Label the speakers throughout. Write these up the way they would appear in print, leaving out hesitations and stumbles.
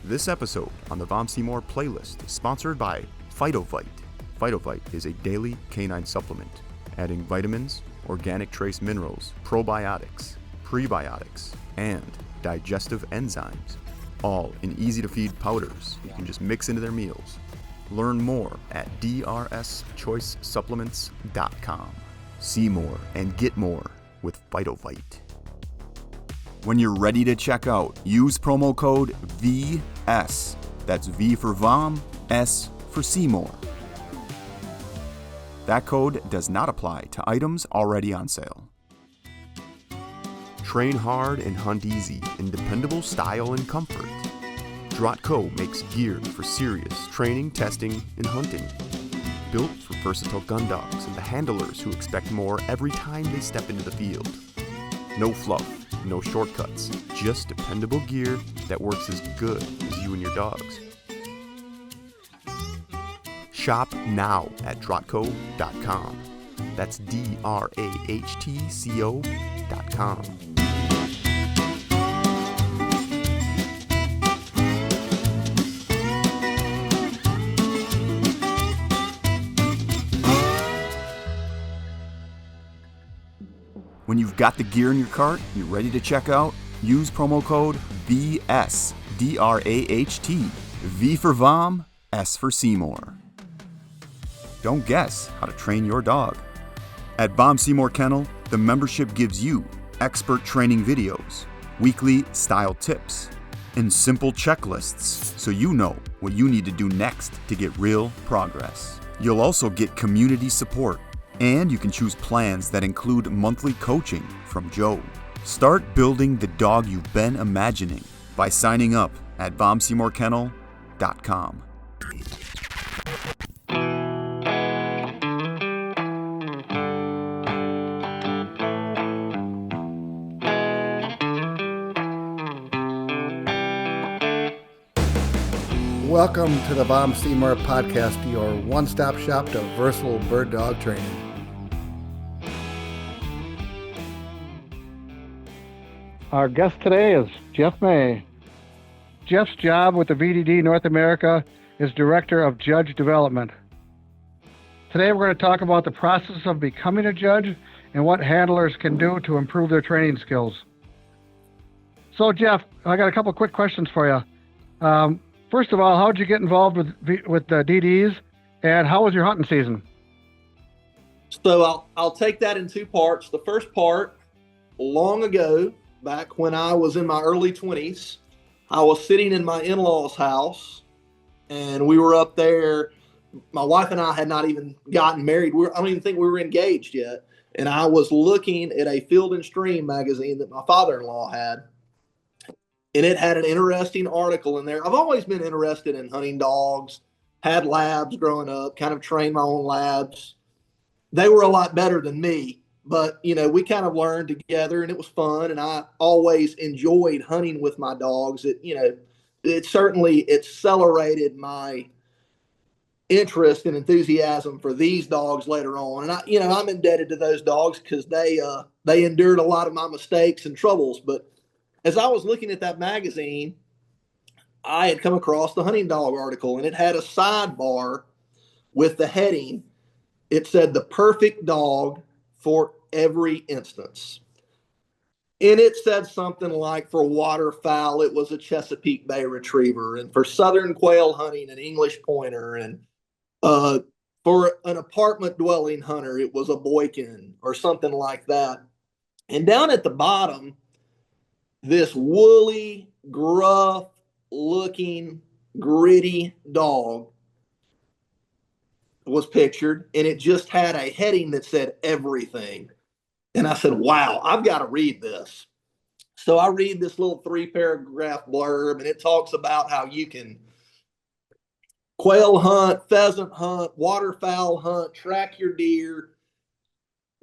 Speaker 1: This episode on the Vom Seymour playlist is sponsored by Phytovite. Phytovite is a daily canine supplement, adding vitamins, organic trace minerals, probiotics, prebiotics, and digestive enzymes, all in easy-to-feed powders you can just mix into their meals. Learn more at drschoicesupplements.com. See more and get more with Phytovite. When you're ready to check out, use promo code VS. That's V for Vom, S for Seymour. That code does not apply to items already on sale. Train hard and hunt easy in dependable style and comfort. Drahtco makes gear for serious training, testing, and hunting. Built for versatile gun dogs and the handlers who expect more every time they step into the field. No fluff, no shortcuts, just dependable gear that works as good as you and your dogs. Shop now at drahtco.com. That's DRAHTCO.com. When you've got the gear in your cart, you're ready to check out, use promo code VS, D-R-A-H-T, V for Vom, S for Seymour. Don't guess how to train your dog. At Vom Seymour Kennel, the membership gives you expert training videos, weekly style tips, and simple checklists so you know what you need to do next to get real progress. You'll also get community support, and you can choose plans that include monthly coaching from Joe. Start building the dog you've been imagining by signing up at VomSeymourKennel.com.
Speaker 2: Welcome to the Vom Seymour podcast, your one-stop shop to versatile bird dog training. Our guest today is Jeff May. Jeff's job with the VDD North America is Director of Judge Development. Today we're going to talk about the process of becoming a judge and what handlers can do to improve their training skills. So Jeff, I got a couple quick questions for you. First of all, how did you get involved with the DDs, and how was your hunting season?
Speaker 3: So I'll take that in two parts. The first part, long ago, back when I was in my early 20s, I was sitting in my in-laws' house, and we were up there. My wife and I had not even gotten married. I don't even think we were engaged yet. And I was looking at a Field and Stream magazine that my father-in-law had. And it had an interesting article in there. I've always been interested in hunting dogs, had labs growing up, kind of trained my own labs. They were a lot better than me, but, we kind of learned together and it was fun. And I always enjoyed hunting with my dogs. It certainly accelerated my interest and enthusiasm for these dogs later on. And I'm indebted to those dogs because they endured a lot of my mistakes and troubles. But as I was looking at that magazine, I had come across the hunting dog article, and it had a sidebar with the heading. It said, "The perfect dog for every instance." And it said something like for waterfowl, it was a Chesapeake Bay Retriever, and for southern quail hunting, an English Pointer, and for an apartment dwelling hunter, it was a Boykin or something like that. And down at the bottom, this woolly, gruff-looking, gritty dog was pictured, and it just had a heading that said everything. And I said, wow, I've got to read this. So I read this little 3-paragraph blurb, and it talks about how you can quail hunt, pheasant hunt, waterfowl hunt, track your deer,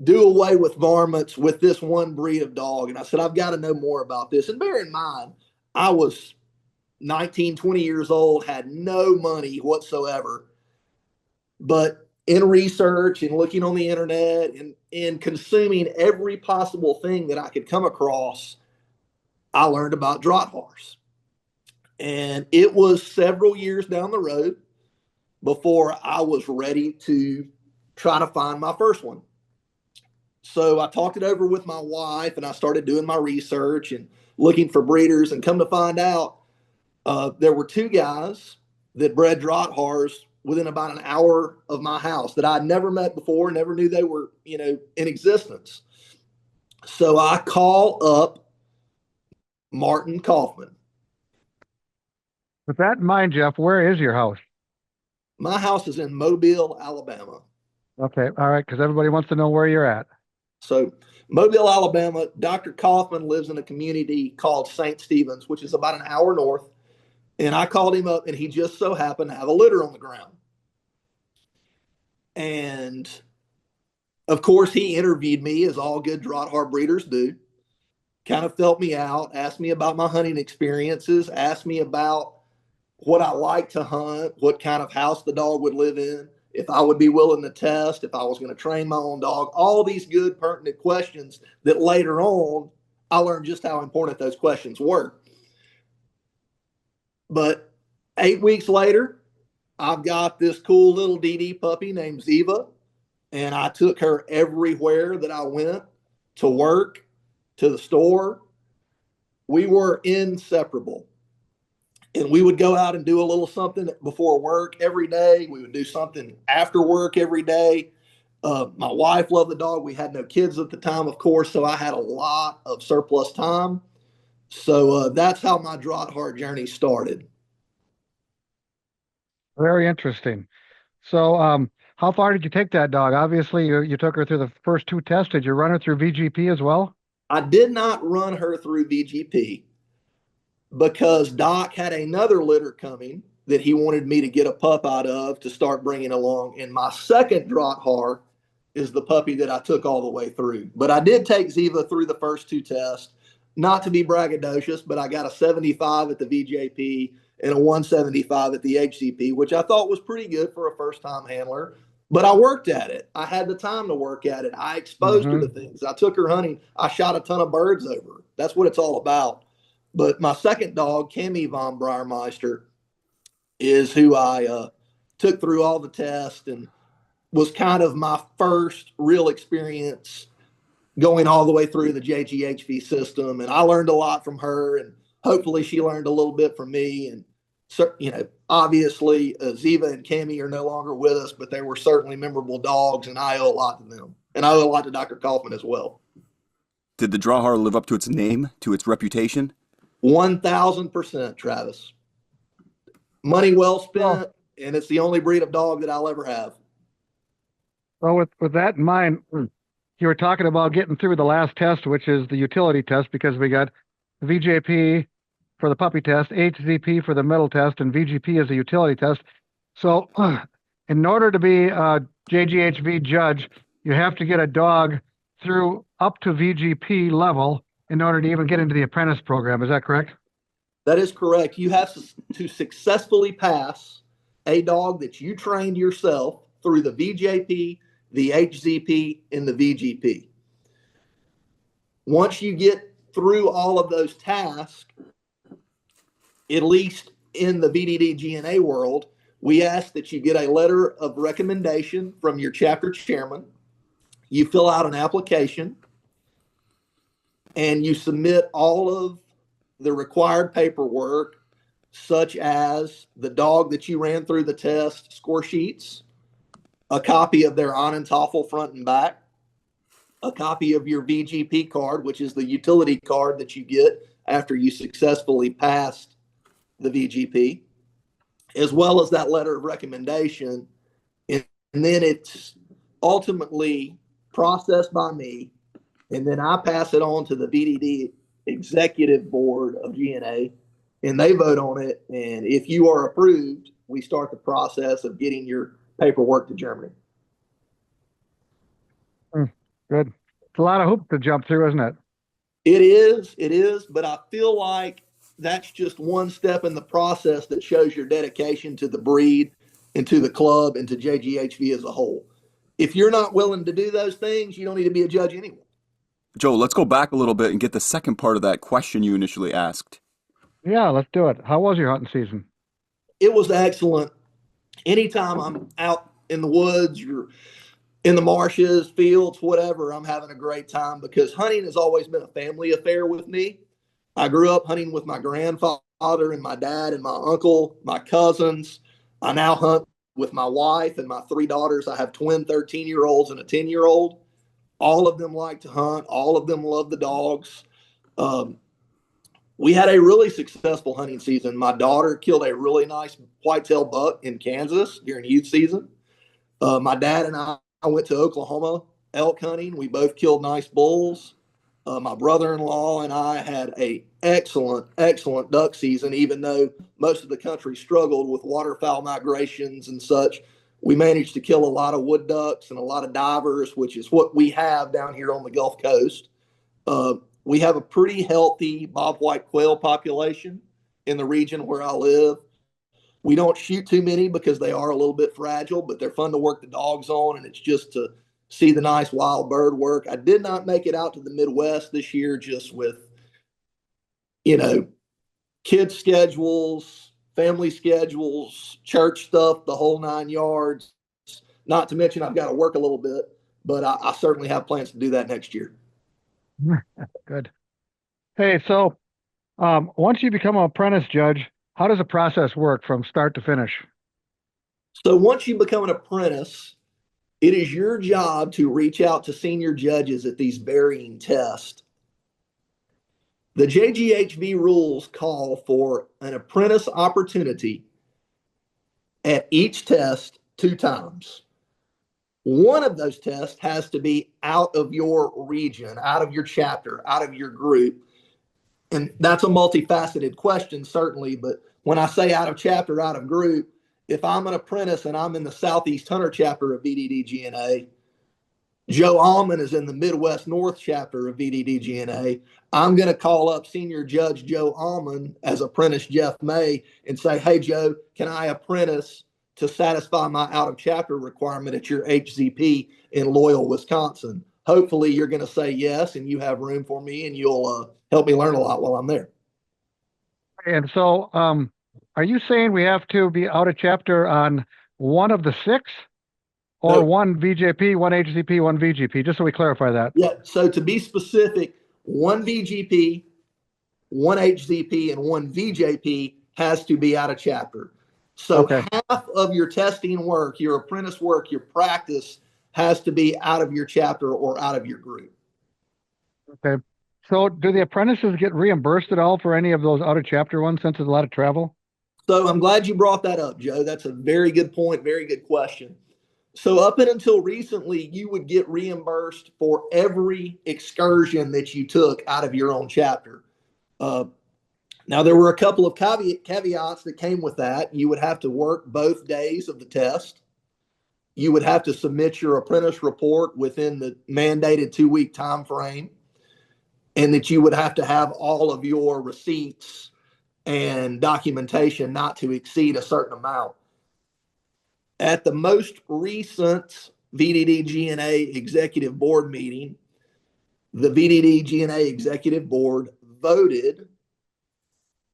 Speaker 3: do away with varmints with this one breed of dog. And I said, I've got to know more about this. And bear in mind, I was 19, 20 years old, had no money whatsoever. But in research and looking on the internet and consuming every possible thing that I could come across, I learned about Drahthaars. And it was several years down the road before I was ready to try to find my first one. So I talked it over with my wife and I started doing my research and looking for breeders, and come to find out there were two guys that bred Drahthaars within about an hour of my house that I'd never met before, never knew they were, in existence. So I call up Martin Kaufman.
Speaker 2: With that in mind, Jeff, where is your house?
Speaker 3: My house is in Mobile, Alabama.
Speaker 2: Okay, all right, because everybody wants to know where you're at.
Speaker 3: So Mobile, Alabama, Dr. Kaufman lives in a community called St. Stephen's, which is about an hour north. And I called him up, and he just so happened to have a litter on the ground. And of course, he interviewed me, as all good Drahthaar breeders do, kind of felt me out, asked me about my hunting experiences, asked me about what I like to hunt, what kind of house the dog would live in, if I would be willing to test, if I was going to train my own dog, all these good, pertinent questions that later on I learned just how important those questions were. But 8 weeks later, I've got this cool little DD puppy named Ziva, and I took her everywhere that I went, to work, to the store. We were inseparable. And we would go out and do a little something before work every day. We would do something after work every day. My wife loved the dog. We had no kids at the time, of course, so I had a lot of surplus time. So that's how my Drahthaar journey started.
Speaker 2: Very interesting. So how far did you take that dog? Obviously, you took her through the first two tests. Did you run her through VGP as well?
Speaker 3: I did not run her through VGP because Doc had another litter coming that he wanted me to get a pup out of to start bringing along. And my second Drahthaar is the puppy that I took all the way through. But I did take Ziva through the first two tests, not to be braggadocious, but I got a 75 at the VJP and a 175 at the HCP, which I thought was pretty good for a first-time handler. But I worked at it. I had the time to work at it. I exposed her to things. I took her hunting. I shot a ton of birds over. That's what it's all about. But my second dog, Cammy von Breiermeister, is who I took through all the tests and was kind of my first real experience going all the way through the JGHV system. And I learned a lot from her, and hopefully she learned a little bit from me. And, obviously Ziva and Cammy are no longer with us, but they were certainly memorable dogs, and I owe a lot to them. And I owe a lot to Dr. Kaufman as well.
Speaker 1: Did the Drahthaar live up to its name, to its reputation?
Speaker 3: 1,000%, Travis. Money well spent, and it's the only breed of dog that I'll ever have.
Speaker 2: Well, with that in mind, you were talking about getting through the last test, which is the utility test, because we got VJP for the puppy test, HZP for the middle test, and VGP is a utility test. So in order to be a JGHV judge, you have to get a dog through up to VGP level in order to even get into the apprentice program. Is that correct?
Speaker 3: That is correct. You have to successfully pass a dog that you trained yourself through the VJP, the HZP, and the VGP. Once you get through all of those tasks, at least in the VDD-GNA world, we ask that you get a letter of recommendation from your chapter chairman. You fill out an application, and you submit all of the required paperwork, such as the dog that you ran through the test score sheets, a copy of their on and TOEFL front and back, a copy of your VGP card, which is the utility card that you get after you successfully passed the VGP, as well as that letter of recommendation. And then it's ultimately processed by me, and then I pass it on to the VDD executive board of GNA, and they vote on it. And if you are approved, we start the process of getting your paperwork to Germany.
Speaker 2: Good. It's a lot of hoops to jump through, isn't it?
Speaker 3: It is, but I feel like that's just one step in the process that shows your dedication to the breed and to the club and to JGHV as a whole. If you're not willing to do those things, you don't need to be a judge anyway.
Speaker 1: Joe, let's go back a little bit and get the second part of that question you initially asked.
Speaker 2: Yeah, let's do it. How was your hunting season?
Speaker 3: It was excellent. Anytime I'm out in the woods or in the marshes, fields, whatever, I'm having a great time because hunting has always been a family affair with me. I grew up hunting with my grandfather and my dad and my uncle, my cousins. I now hunt with my wife and my three daughters. I have twin 13-year-olds and a 10-year-old. All of them like to hunt. All of them love the dogs. Um, we had a really successful hunting season. My daughter killed a really nice whitetail buck in Kansas during youth season. My dad and I went to Oklahoma elk hunting. We both killed nice bulls. My brother-in-law and I had a excellent duck season, even though most of the country struggled with waterfowl migrations and such. We managed to kill a lot of wood ducks and a lot of divers, which is what we have down here on the Gulf Coast. We have a pretty healthy bobwhite quail population in the region where I live. We don't shoot too many because they are a little bit fragile, but they're fun to work the dogs on, and it's just to see the nice wild bird work. I did not make it out to the Midwest this year, just with, you know, kids' schedules, family schedules, church stuff, the whole 9 yards. Not to mention, I've got to work a little bit, but I certainly have plans to do that next year.
Speaker 2: Good. Hey, so once you become an apprentice judge, how does the process work from start to finish?
Speaker 3: So once you become an apprentice, it is your job to reach out to senior judges at these varying tests. The JGHV rules call for an apprentice opportunity at each test 2 times. One of those tests has to be out of your region, out of your chapter, out of your group. And that's a multifaceted question, certainly. But when I say out of chapter, out of group, if I'm an apprentice and I'm in the Southeast Hunter chapter of VDD-GNA, Joe Alman is in the Midwest North chapter of VDD-GNA, I'm going to call up Senior Judge Joe Alman as apprentice Jeff May and say, hey, Joe, can I apprentice to satisfy my out of chapter requirement at your HZP in Loyal, Wisconsin? Hopefully you're going to say yes, and you have room for me, and you'll help me learn a lot while I'm there.
Speaker 2: And so, are you saying we have to be out of chapter on one of the six, or
Speaker 3: No.
Speaker 2: one VJP, one HCP, one VGP? Just so we clarify that.
Speaker 3: Yeah. So to be specific, one VGP, one HZP, and one VJP has to be out of chapter. So
Speaker 2: Okay.
Speaker 3: half of your testing work, your apprentice work, your practice has to be out of your chapter or out of your group.
Speaker 2: Okay. So, do the apprentices get reimbursed at all for any of those out of chapter ones since there's a lot of travel?
Speaker 3: So I'm glad you brought that up, Joe. That's a very good point, very good question. So up and until recently, you would get reimbursed for every excursion that you took out of your own chapter. Now, there were a couple of caveats that came with that. You would have to work both days of the test. You would have to submit your apprentice report within the mandated 2-week time frame, and that you would have to have all of your receipts and documentation not to exceed a certain amount. At the most recent VDD-GNA executive board meeting, the VDD-GNA executive board voted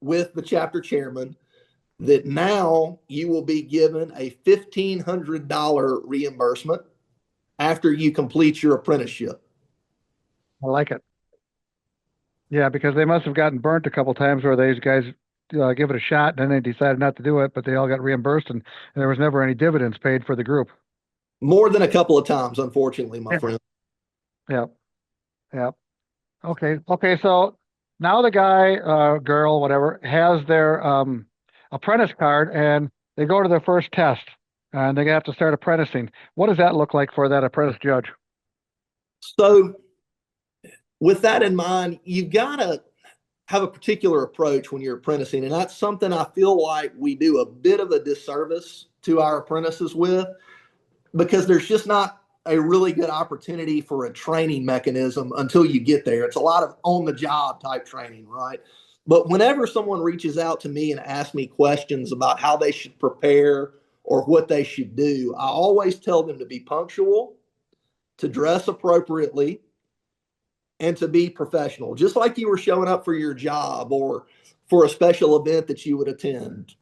Speaker 3: with the chapter chairman that now you will be given a $1,500 reimbursement after you complete your apprenticeship.
Speaker 2: I like it. Yeah, because they must have gotten burnt a couple times where these guys give it a shot, and then they decided not to do it, but they all got reimbursed, and there was never any dividends paid for the group.
Speaker 3: More than a couple of times, unfortunately, my friend.
Speaker 2: Yeah. Yeah. Okay. Okay. So now the guy, girl, whatever, has their apprentice card, and they go to their first test, and they have to start apprenticing. What does that look like for that apprentice judge?
Speaker 3: So with that in mind, you've got to have a particular approach when you're apprenticing. And that's something I feel like we do a bit of a disservice to our apprentices with, because there's just not a really good opportunity for a training mechanism until you get there. It's a lot of on the job type training, right? But whenever someone reaches out to me and asks me questions about how they should prepare or what they should do, I always tell them to be punctual, to dress appropriately, and to be professional. Just like you were showing up for your job, or for a special event that you would attend.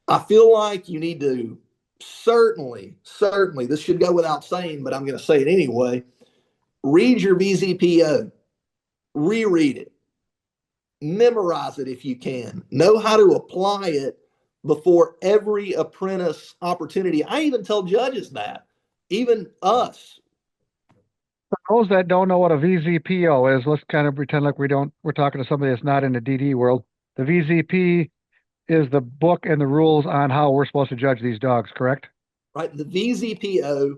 Speaker 3: I feel like you need to certainly, this should go without saying, but I'm going to say it anyway. Read your VZPO, reread it, memorize it if you can, know how to apply it before every apprentice opportunity. I even tell judges that, even us.
Speaker 2: For those that don't know what a VZPO is, let's kind of pretend like we're talking to somebody that's not in the DD world. The VZP is the book and the rules on how we're supposed to judge these dogs, correct?
Speaker 3: Right. The VZPO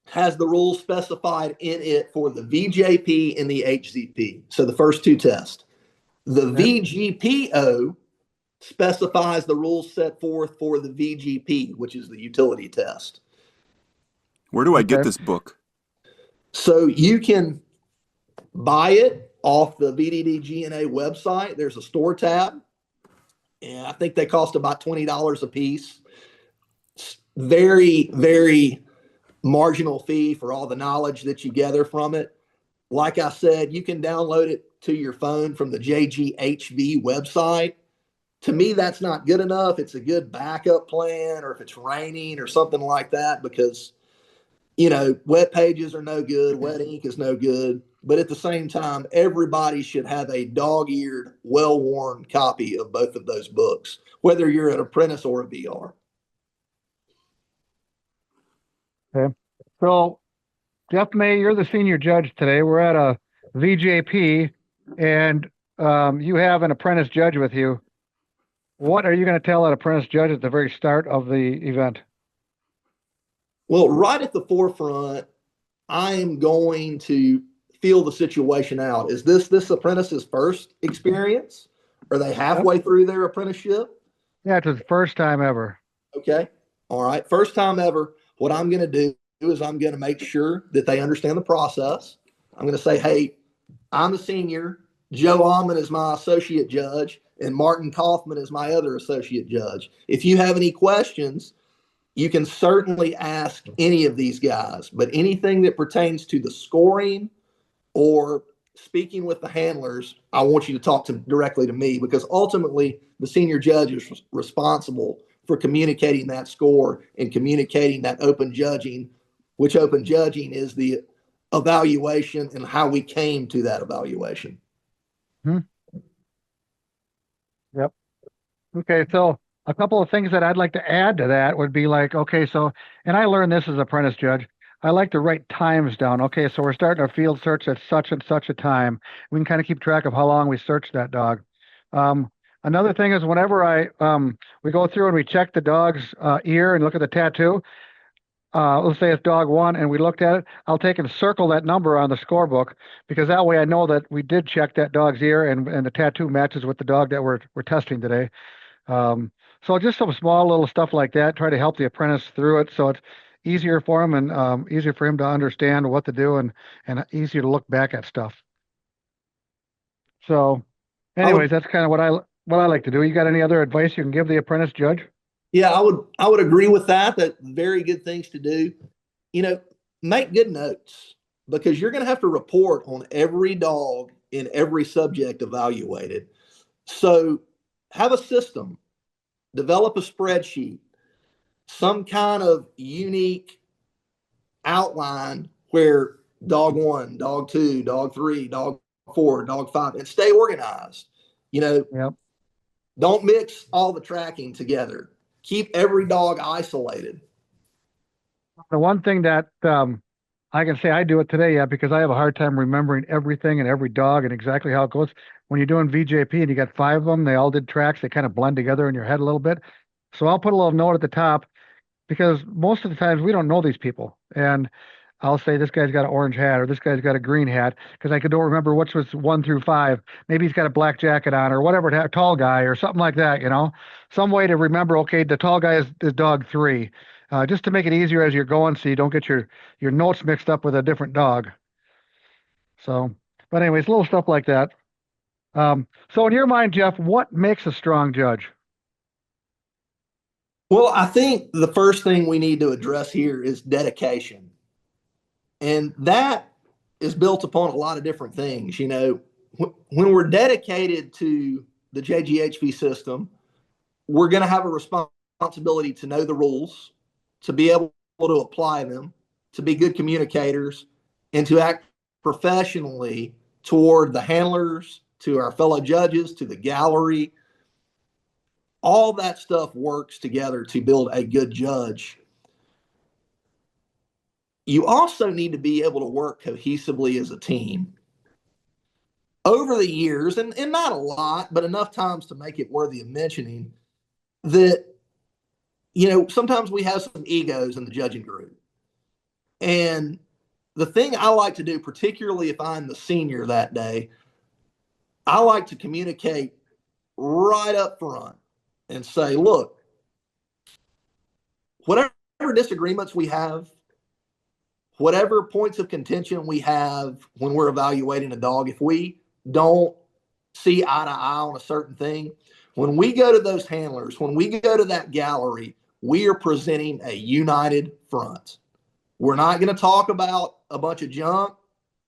Speaker 3: has the rules specified in it for the VJP and the HZP. So the first two tests. The VGPO specifies the rules set forth for the VGP, which is the utility test.
Speaker 1: Where do I get this book?
Speaker 3: So you can buy it off the VDD-GNA website. There's a store tab, and I think they cost about $20 a piece. Very, very marginal fee for all the knowledge that you gather from it. Like I said, you can download it to your phone from the JGHV website. To me, that's not good enough. It's a good backup plan, or if it's raining or something like that, because, you know, wet pages are no good. Wet ink is no good. But at the same time, everybody should have a dog-eared, well-worn copy of both of those books, whether you're an apprentice or a VR.
Speaker 2: Okay. So, Jeff May, you're the senior judge today. We're at a VJP, and you have an apprentice judge with you. What are you going to tell that apprentice judge at the very start of the event?
Speaker 3: Well, right at the forefront, I am going to feel the situation out. Is this apprentice's first experience? Are they halfway through their apprenticeship?
Speaker 2: Yeah, it's his first time ever.
Speaker 3: Okay. All right. First time ever. What I'm going to do is I'm going to make sure that they understand the process. I'm going to say, hey, I'm a senior. Joe Almond is my associate judge, and Martin Kaufman is my other associate judge. If you have any questions, you can certainly ask any of these guys, but anything that pertains to the scoring or speaking with the handlers, I want you to talk directly to me, because ultimately the senior judge is responsible for communicating that score and communicating that open judging, which open judging is the evaluation and how we came to that evaluation.
Speaker 2: Yep. Okay, so a couple of things that I'd like to add to that would be like, okay, so, and I learned this as apprentice judge, I like to write times down. Okay, so we're starting our field search at such and such a time. We can kind of keep track of how long we searched that dog. Another thing is whenever we go through and we check the dog's ear and look at the tattoo, let's say it's dog 1 and we looked at it, I'll take and circle that number on the scorebook, because that way I know that we did check that dog's ear and the tattoo matches with the dog that we're testing today. So just some small little stuff like that, try to help the apprentice through it so it's easier for him and easier for him to understand what to do and easier to look back at stuff. So anyways, that's kind of what I like to do. You got any other advice you can give the apprentice judge?
Speaker 3: Yeah, I would agree with that. That very good things to do. You know, make good notes, because you're going to have to report on every dog in every subject evaluated. So have a system, develop a spreadsheet, some kind of unique outline where dog 1, dog 2, dog 3, dog 4, dog 5, and stay organized. You know,
Speaker 2: Yep.
Speaker 3: Don't mix all the tracking together. Keep every dog isolated.
Speaker 2: The one thing that I can say I do it today, yeah, because I have a hard time remembering everything and every dog and exactly how it goes. When you're doing VJP and you got 5 of them, they all did tracks, they kind of blend together in your head a little bit. So I'll put a little note at the top, because most of the times we don't know these people. And I'll say this guy's got an orange hat or this guy's got a green hat, because I don't remember which was 1 through 5. Maybe he's got a black jacket on or whatever, a tall guy or something like that, you know, some way to remember, okay, the tall guy is dog 3, just to make it easier as you're going so you don't get your notes mixed up with a different dog. So, but anyways, little stuff like that. So in your mind, Jeff, what makes a strong judge?
Speaker 3: Well, I think the first thing we need to address here is dedication. And that is built upon a lot of different things. You know, when we're dedicated to the JGHV system, we're going to have a responsibility to know the rules, to be able to apply them, to be good communicators, and to act professionally toward the handlers, to our fellow judges, to the gallery. All that stuff works together to build a good judge. You also need to be able to work cohesively as a team. Over the years, and not a lot, but enough times to make it worthy of mentioning, that, sometimes we have some egos in the judging group. And the thing I like to do, particularly if I'm the senior that day, I like to communicate right up front and say, look, whatever disagreements we have, whatever points of contention we have when we're evaluating a dog, if we don't see eye to eye on a certain thing, when we go to those handlers, when we go to that gallery, we are presenting a united front. We're not going to talk about a bunch of junk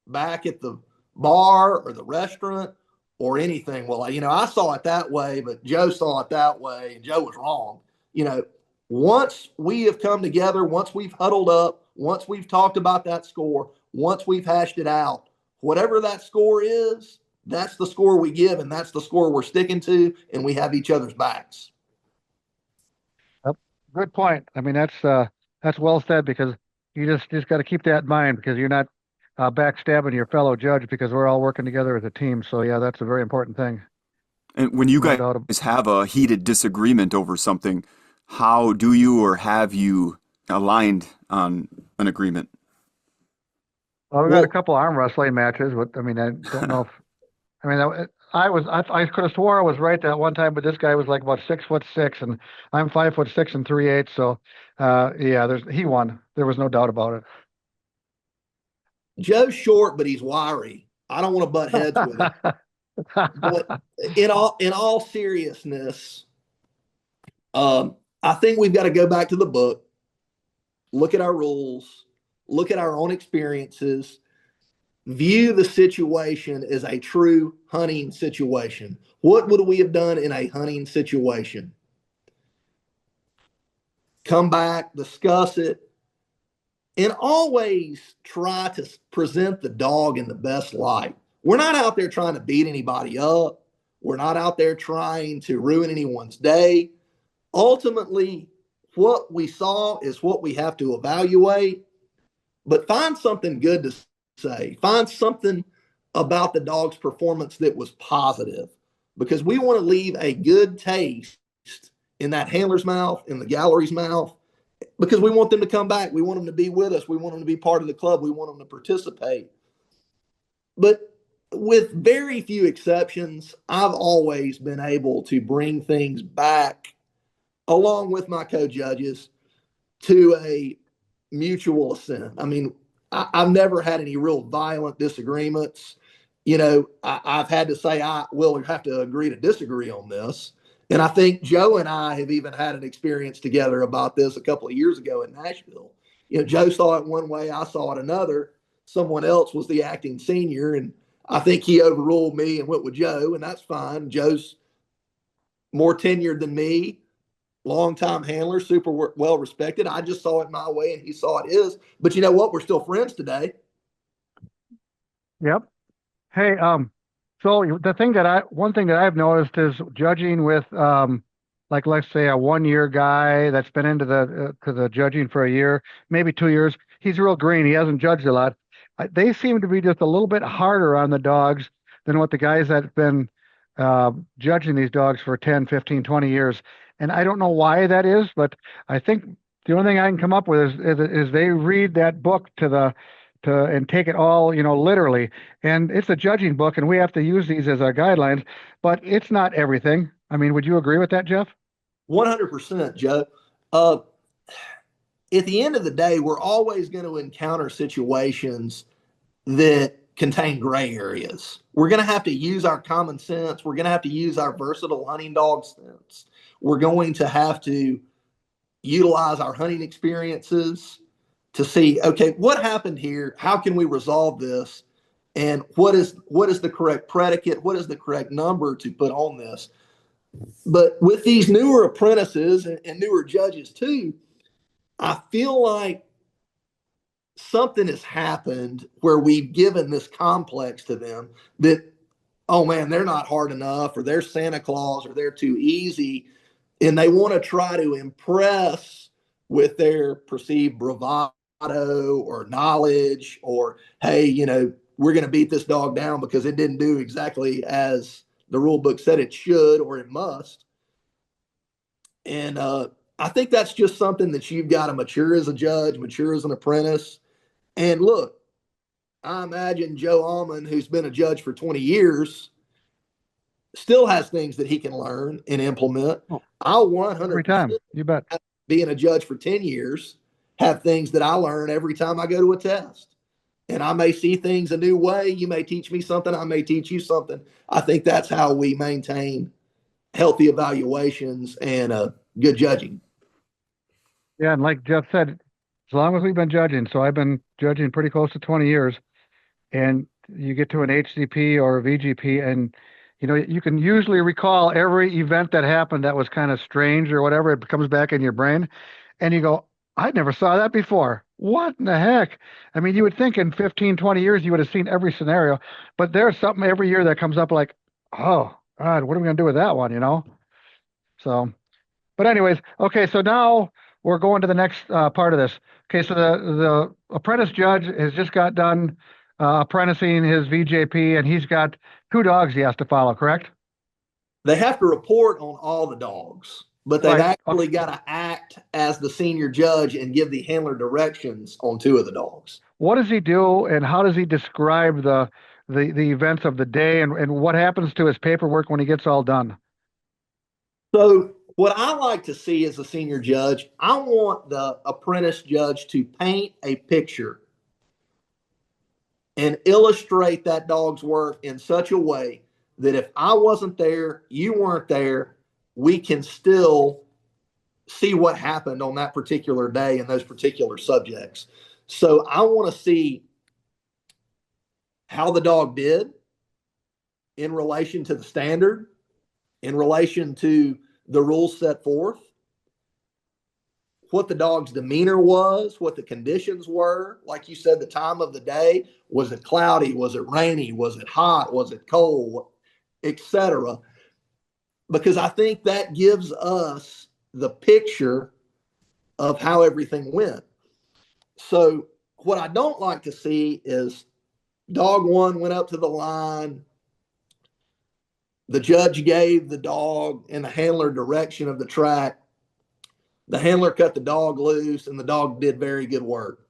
Speaker 3: back at the bar or the restaurant or anything. Well, I saw it that way, but Joe saw it that way, and Joe was wrong. Once we have come together, once we've huddled up, once we've talked about that score, once we've hashed it out, whatever that score is, that's the score we give, and that's the score we're sticking to, and we have each other's backs.
Speaker 2: Yep. Good point. I mean, that's well said, because you just got to keep that in mind, because you're not backstabbing your fellow judge, because we're all working together as a team. So yeah, that's a very important thing.
Speaker 1: And when you guys have a heated disagreement over something, how do you or have you aligned on an agreement?
Speaker 2: Well, we've got a couple arm wrestling matches, but I mean, I don't know if, I mean, I could have swore I was right that one time, but this guy was like about 6'6", and I'm 5'6" and 3/8. So, yeah, he won. There was no doubt about it.
Speaker 3: Joe's short, but he's wiry. I don't want to butt heads with him. But in all seriousness, I think we've got to go back to the book, look at our rules, look at our own experiences, view the situation as a true hunting situation. What would we have done in a hunting situation? Come back, discuss it, and always try to present the dog in the best light. We're not out there trying to beat anybody up. We're not out there trying to ruin anyone's day. Ultimately, what we saw is what we have to evaluate, but find something good to say. Find something about the dog's performance that was positive, because we want to leave a good taste in that handler's mouth, in the gallery's mouth, because we want them to come back. We want them to be with us. We want them to be part of the club. We want them to participate. But with very few exceptions, I've always been able to bring things back, along with my co-judges, to a mutual assent. I mean, I've never had any real violent disagreements. I've had to say, I will have to agree to disagree on this. And I think Joe and I have even had an experience together about this a couple of years ago in Nashville. Joe saw it one way, I saw it another. Someone else was the acting senior, and I think he overruled me and went with Joe, and that's fine. Joe's more tenured than me, longtime handler, super well respected. I just saw it my way, and he saw it his. But you know what? We're still friends today.
Speaker 2: Yep. Hey, so one thing that I've noticed is judging with, like, let's say a 1-year guy that's been into the judging for a year, maybe 2 years. He's real green. He hasn't judged a lot. They seem to be just a little bit harder on the dogs than what the guys that've been judging these dogs for 10, 15, 20 years. And I don't know why that is, but I think the only thing I can come up with is they read that book and take it all, literally. And it's a judging book, and we have to use these as our guidelines, but it's not everything. I mean, would you agree with that, Jeff?
Speaker 3: 100%, Joe. At the end of the day, we're always going to encounter situations that contain gray areas. We're going to have to use our common sense. We're going to have to use our versatile hunting dog sense. We're going to have to utilize our hunting experiences to see, okay, what happened here? How can we resolve this? and what is the correct predicate, what is the correct number to put on this. But with these newer apprentices and newer judges too, I feel like something has happened where we've given this complex to them that, oh man, they're not hard enough, or they're Santa Claus, or they're too easy. And they want to try to impress with their perceived bravado or knowledge, or, hey, we're going to beat this dog down because it didn't do exactly as the rule book said it should or it must. And I think that's just something that you've got to mature as a judge, mature as an apprentice. And look, I imagine Joe Almond, who's been a judge for 20 years, still has things that he can learn and implement. I'll 100%
Speaker 2: every time, you bet.
Speaker 3: Being a judge for 10 years, have things that I learn every time I go to a test. And I may see things a new way. You may teach me something. I may teach you something. I think that's how we maintain healthy evaluations and good judging.
Speaker 2: Yeah, and like Jeff said, as long as we've been judging, so I've been judging pretty close to 20 years, and you get to an HCP or a VGP, and you can usually recall every event that happened that was kind of strange or whatever. It comes back in your brain, and you go, I never saw that before. What in the heck? I mean, you would think in 15, 20 years you would have seen every scenario, but there's something every year that comes up like, oh, God, what are we going to do with that one, So, but anyways, okay, so now we're going to the next part of this. Okay, so the apprentice judge has just got done apprenticing his VJP, and he's got 2 dogs he has to follow, correct?
Speaker 3: They have to report on all the dogs, but they've
Speaker 2: Right.
Speaker 3: actually got to act as the senior judge and give the handler directions on 2 of the dogs.
Speaker 2: What does he do, and how does he describe the events of the day, and what happens to his paperwork when he gets all done?
Speaker 3: So what I like to see as a senior judge, I want the apprentice judge to paint a picture and illustrate that dog's work in such a way that if I wasn't there, you weren't there, we can still see what happened on that particular day and those particular subjects. So I want to see how the dog did in relation to the standard, in relation to the rules set forth, what the dog's demeanor was, what the conditions were. Like you said, the time of the day. Was it cloudy? Was it rainy? Was it hot? Was it cold? Etc. Because I think that gives us the picture of how everything went. So what I don't like to see is dog 1 went up to the line. The judge gave the dog and the handler direction of the track. The handler cut the dog loose, and the dog did very good work.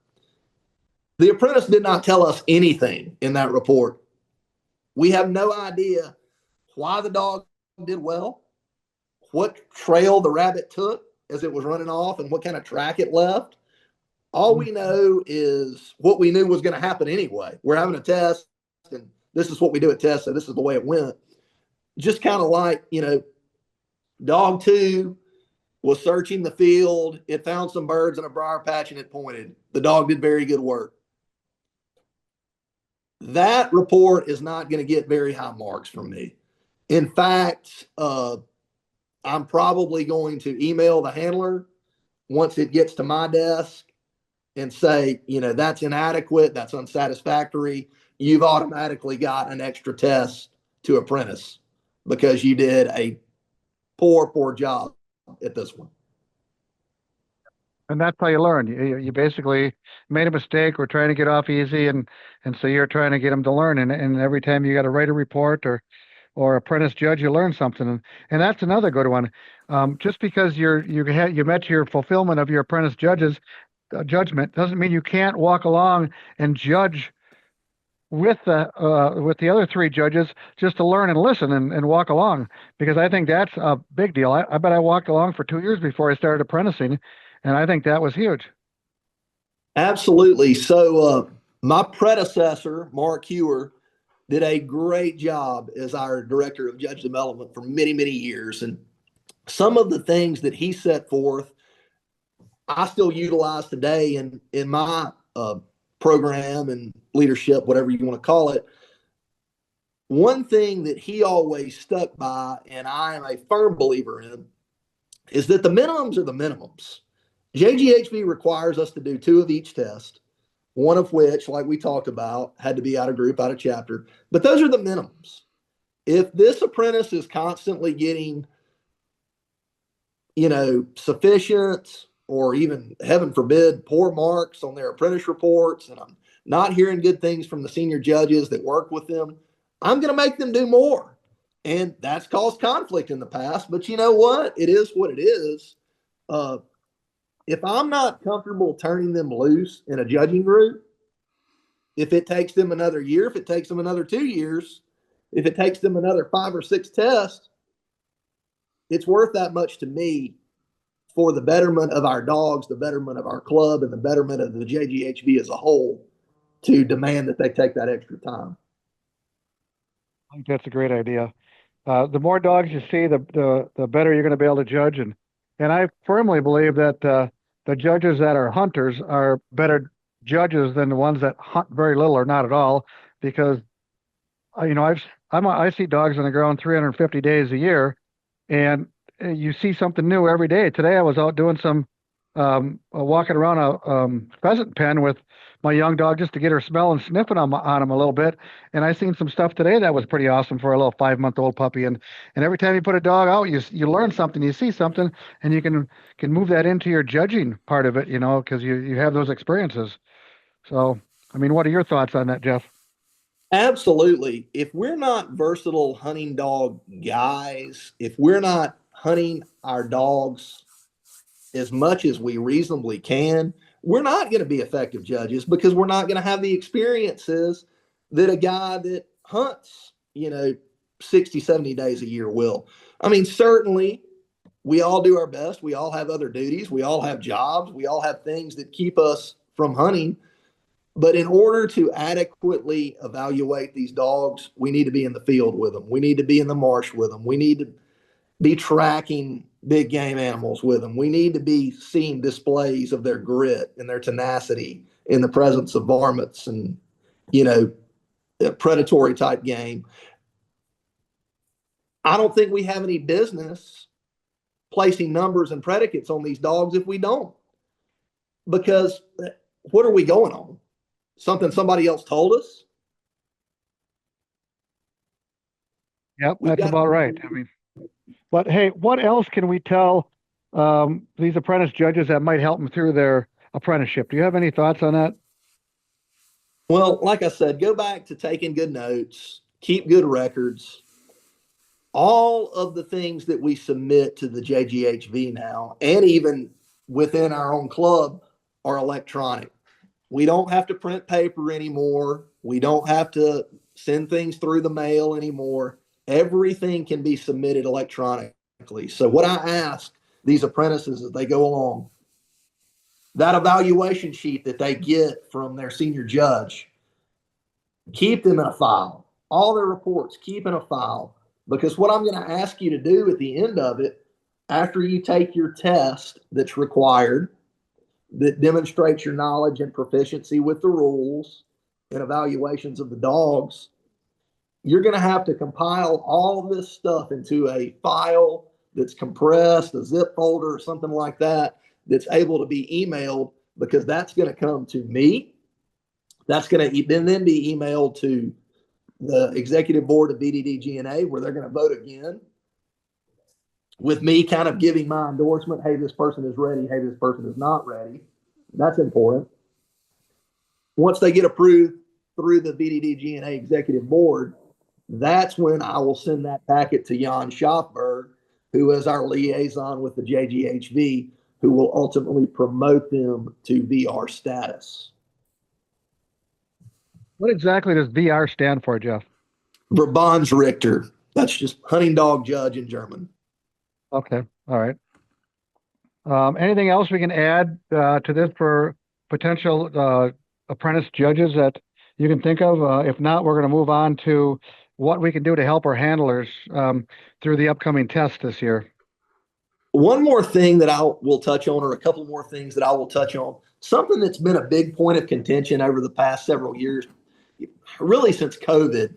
Speaker 3: The apprentice did not tell us anything in that report. We have no idea why the dog did well, what trail the rabbit took as it was running off, and what kind of track it left. All we know is what we knew was going to happen anyway. We're having a test, and this is what we do at tests, so this is the way it went. Just kind of like, dog 2 was searching the field. It found some birds in a briar patch, and it pointed. The dog did very good work. That report is not going to get very high marks from me. In fact, I'm probably going to email the handler once it gets to my desk and say, that's inadequate, that's unsatisfactory. You've automatically got an extra test to apprentice because you did a poor job at this one.
Speaker 2: And that's how you learn. You basically made a mistake or trying to get off easy, and so you're trying to get them to learn. And every time you got to write a report or apprentice judge, you learn something. And that's another good one. Just because you met your fulfillment of your apprentice judge's judgment doesn't mean you can't walk along and judge with the other 3 judges just to learn and listen and walk along, because I think that's a big deal. I bet I walked along for 2 years before I started apprenticing, and I think that was huge.
Speaker 3: Absolutely. So my predecessor, Mark Hewer, did a great job as our director of judge development for many, many years. And some of the things that he set forth, I still utilize today in my program and leadership, whatever you want to call it. One thing that he always stuck by, and I am a firm believer in, is that the minimums are the minimums. JGHV requires us to do 2 of each test, one of which, like we talked about, had to be out of group, out of chapter. But those are the minimums. If this apprentice is constantly getting, sufficient or even, heaven forbid, poor marks on their apprentice reports, and I'm not hearing good things from the senior judges that work with them, I'm going to make them do more. And that's caused conflict in the past. But you know what? It is what it is. If I'm not comfortable turning them loose in a judging group, if it takes them another year, if it takes them another 2 years, if it takes them another 5 or 6 tests, it's worth that much to me for the betterment of our dogs, the betterment of our club, and the betterment of the JGHV as a whole to demand that they take that extra time.
Speaker 2: I think that's a great idea. The more dogs you see, the better you're going to be able to judge. And I firmly believe that the judges that are hunters are better judges than the ones that hunt very little or not at all, because I see dogs on the ground 350 days a year, and you see something new every day. Today I was out doing some walking around a pheasant pen with my young dog just to get her smelling, sniffing on him a little bit. And I seen some stuff today that was pretty awesome for a little 5-month-old puppy. And every time you put a dog out, you learn something, you see something, and you can move that into your judging part of it, because you have those experiences. So, I mean, what are your thoughts on that, Jeff?
Speaker 3: Absolutely. If we're not versatile hunting dog guys, if we're not hunting our dogs as much as we reasonably can, we're not going to be effective judges, because we're not going to have the experiences that a guy that hunts, 60, 70 days a year will. I mean, certainly we all do our best. We all have other duties. We all have jobs. We all have things that keep us from hunting. But in order to adequately evaluate these dogs, we need to be in the field with them. We need to be in the marsh with them. We need to be tracking big game animals with them. We need to be seeing displays of their grit and their tenacity in the presence of varmints and, predatory type game. I don't think we have any business placing numbers and predicates on these dogs if we don't. Because what are we going on? Something somebody else told us?
Speaker 2: Yep, that's about right. I mean, but hey, what else can we tell these apprentice judges that might help them through their apprenticeship? Do you have any thoughts on that?
Speaker 3: Well, like I said, go back to taking good notes, keep good records. All of the things that we submit to the JGHV now, and even within our own club, are electronic. We don't have to print paper anymore. We don't have to send things through the mail anymore. Everything can be submitted electronically. So what I ask these apprentices as they go along, that evaluation sheet that they get from their senior judge, keep them in a file. All their reports, keep in a file. Because what I'm going to ask you to do at the end of it, after you take your test that's required, that demonstrates your knowledge and proficiency with the rules and evaluations of the dogs, you're going to have to compile all of this stuff into a file that's compressed, a zip folder or something like that, that's able to be emailed, because that's going to come to me. That's going to then be emailed to the executive board of VDD-GNA, where they're going to vote again, with me kind of giving my endorsement. Hey, this person is ready. Hey, this person is not ready. That's important. Once they get approved through the VDD-GNA executive board, that's when I will send that packet to Jan Schaffberg, who is our liaison with the JGHV, who will ultimately promote them to VR status.
Speaker 2: What exactly does VR stand for, Jeff?
Speaker 3: Verbandsrichter. That's just hunting dog judge in German.
Speaker 2: Okay. All right. Anything else we can add to this for potential apprentice judges that you can think of? If not, we're going to move on to what we can do to help our handlers through the upcoming test this year.
Speaker 3: One more thing that I will touch on, or a couple more things that I will touch on. something that's been a big point of contention over the past several years, really since COVID,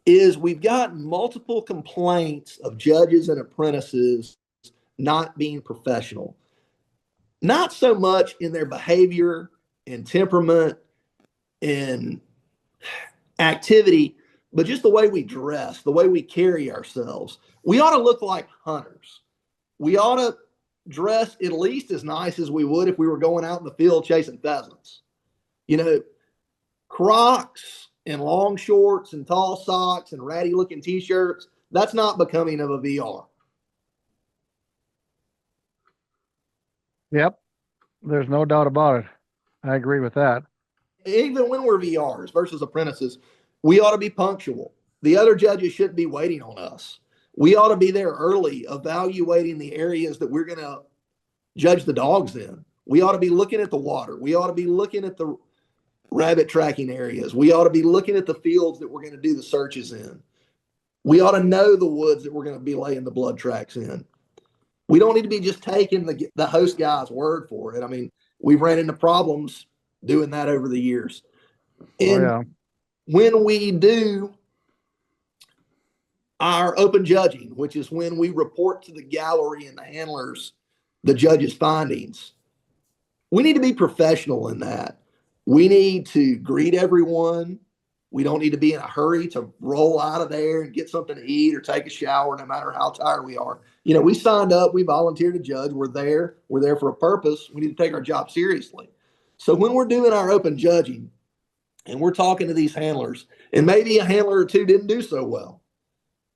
Speaker 3: is we've got multiple complaints of judges and apprentices not being professional. Not so much in their behavior and temperament and activity, but just the way we dress, the way we carry ourselves. We ought to look like hunters. We ought to dress at least as nice as we would if we were going out in the field chasing pheasants. You know, Crocs and long shorts and tall socks and ratty looking t-shirts, that's not becoming of a VR.
Speaker 2: Yep. There's no doubt about it. I agree with that.
Speaker 3: Even when we're VRs versus apprentices, we ought to be punctual. The other judges shouldn't be waiting on us. We ought to be there early, evaluating the areas that we're going to judge the dogs in. We ought to be looking at the water. We ought to be looking at the rabbit tracking areas. We ought to be looking at the fields that we're going to do the searches in. We ought to know the woods that we're going to be laying the blood tracks in. We don't need to be just taking the host guy's word for it. I mean, we've ran into problems doing that over the years. And when we do our open judging, which is when we report to the gallery and the handlers the judge's findings, we need to be professional in that. We need to greet everyone. We don't need to be in a hurry to roll out of there and get something to eat or take a shower, no matter how tired we are. You know, we signed up, we volunteered to judge. We're there for a purpose. We need to take our job seriously. So when we're doing our open judging and we're talking to these handlers, and maybe a handler or two didn't do so well,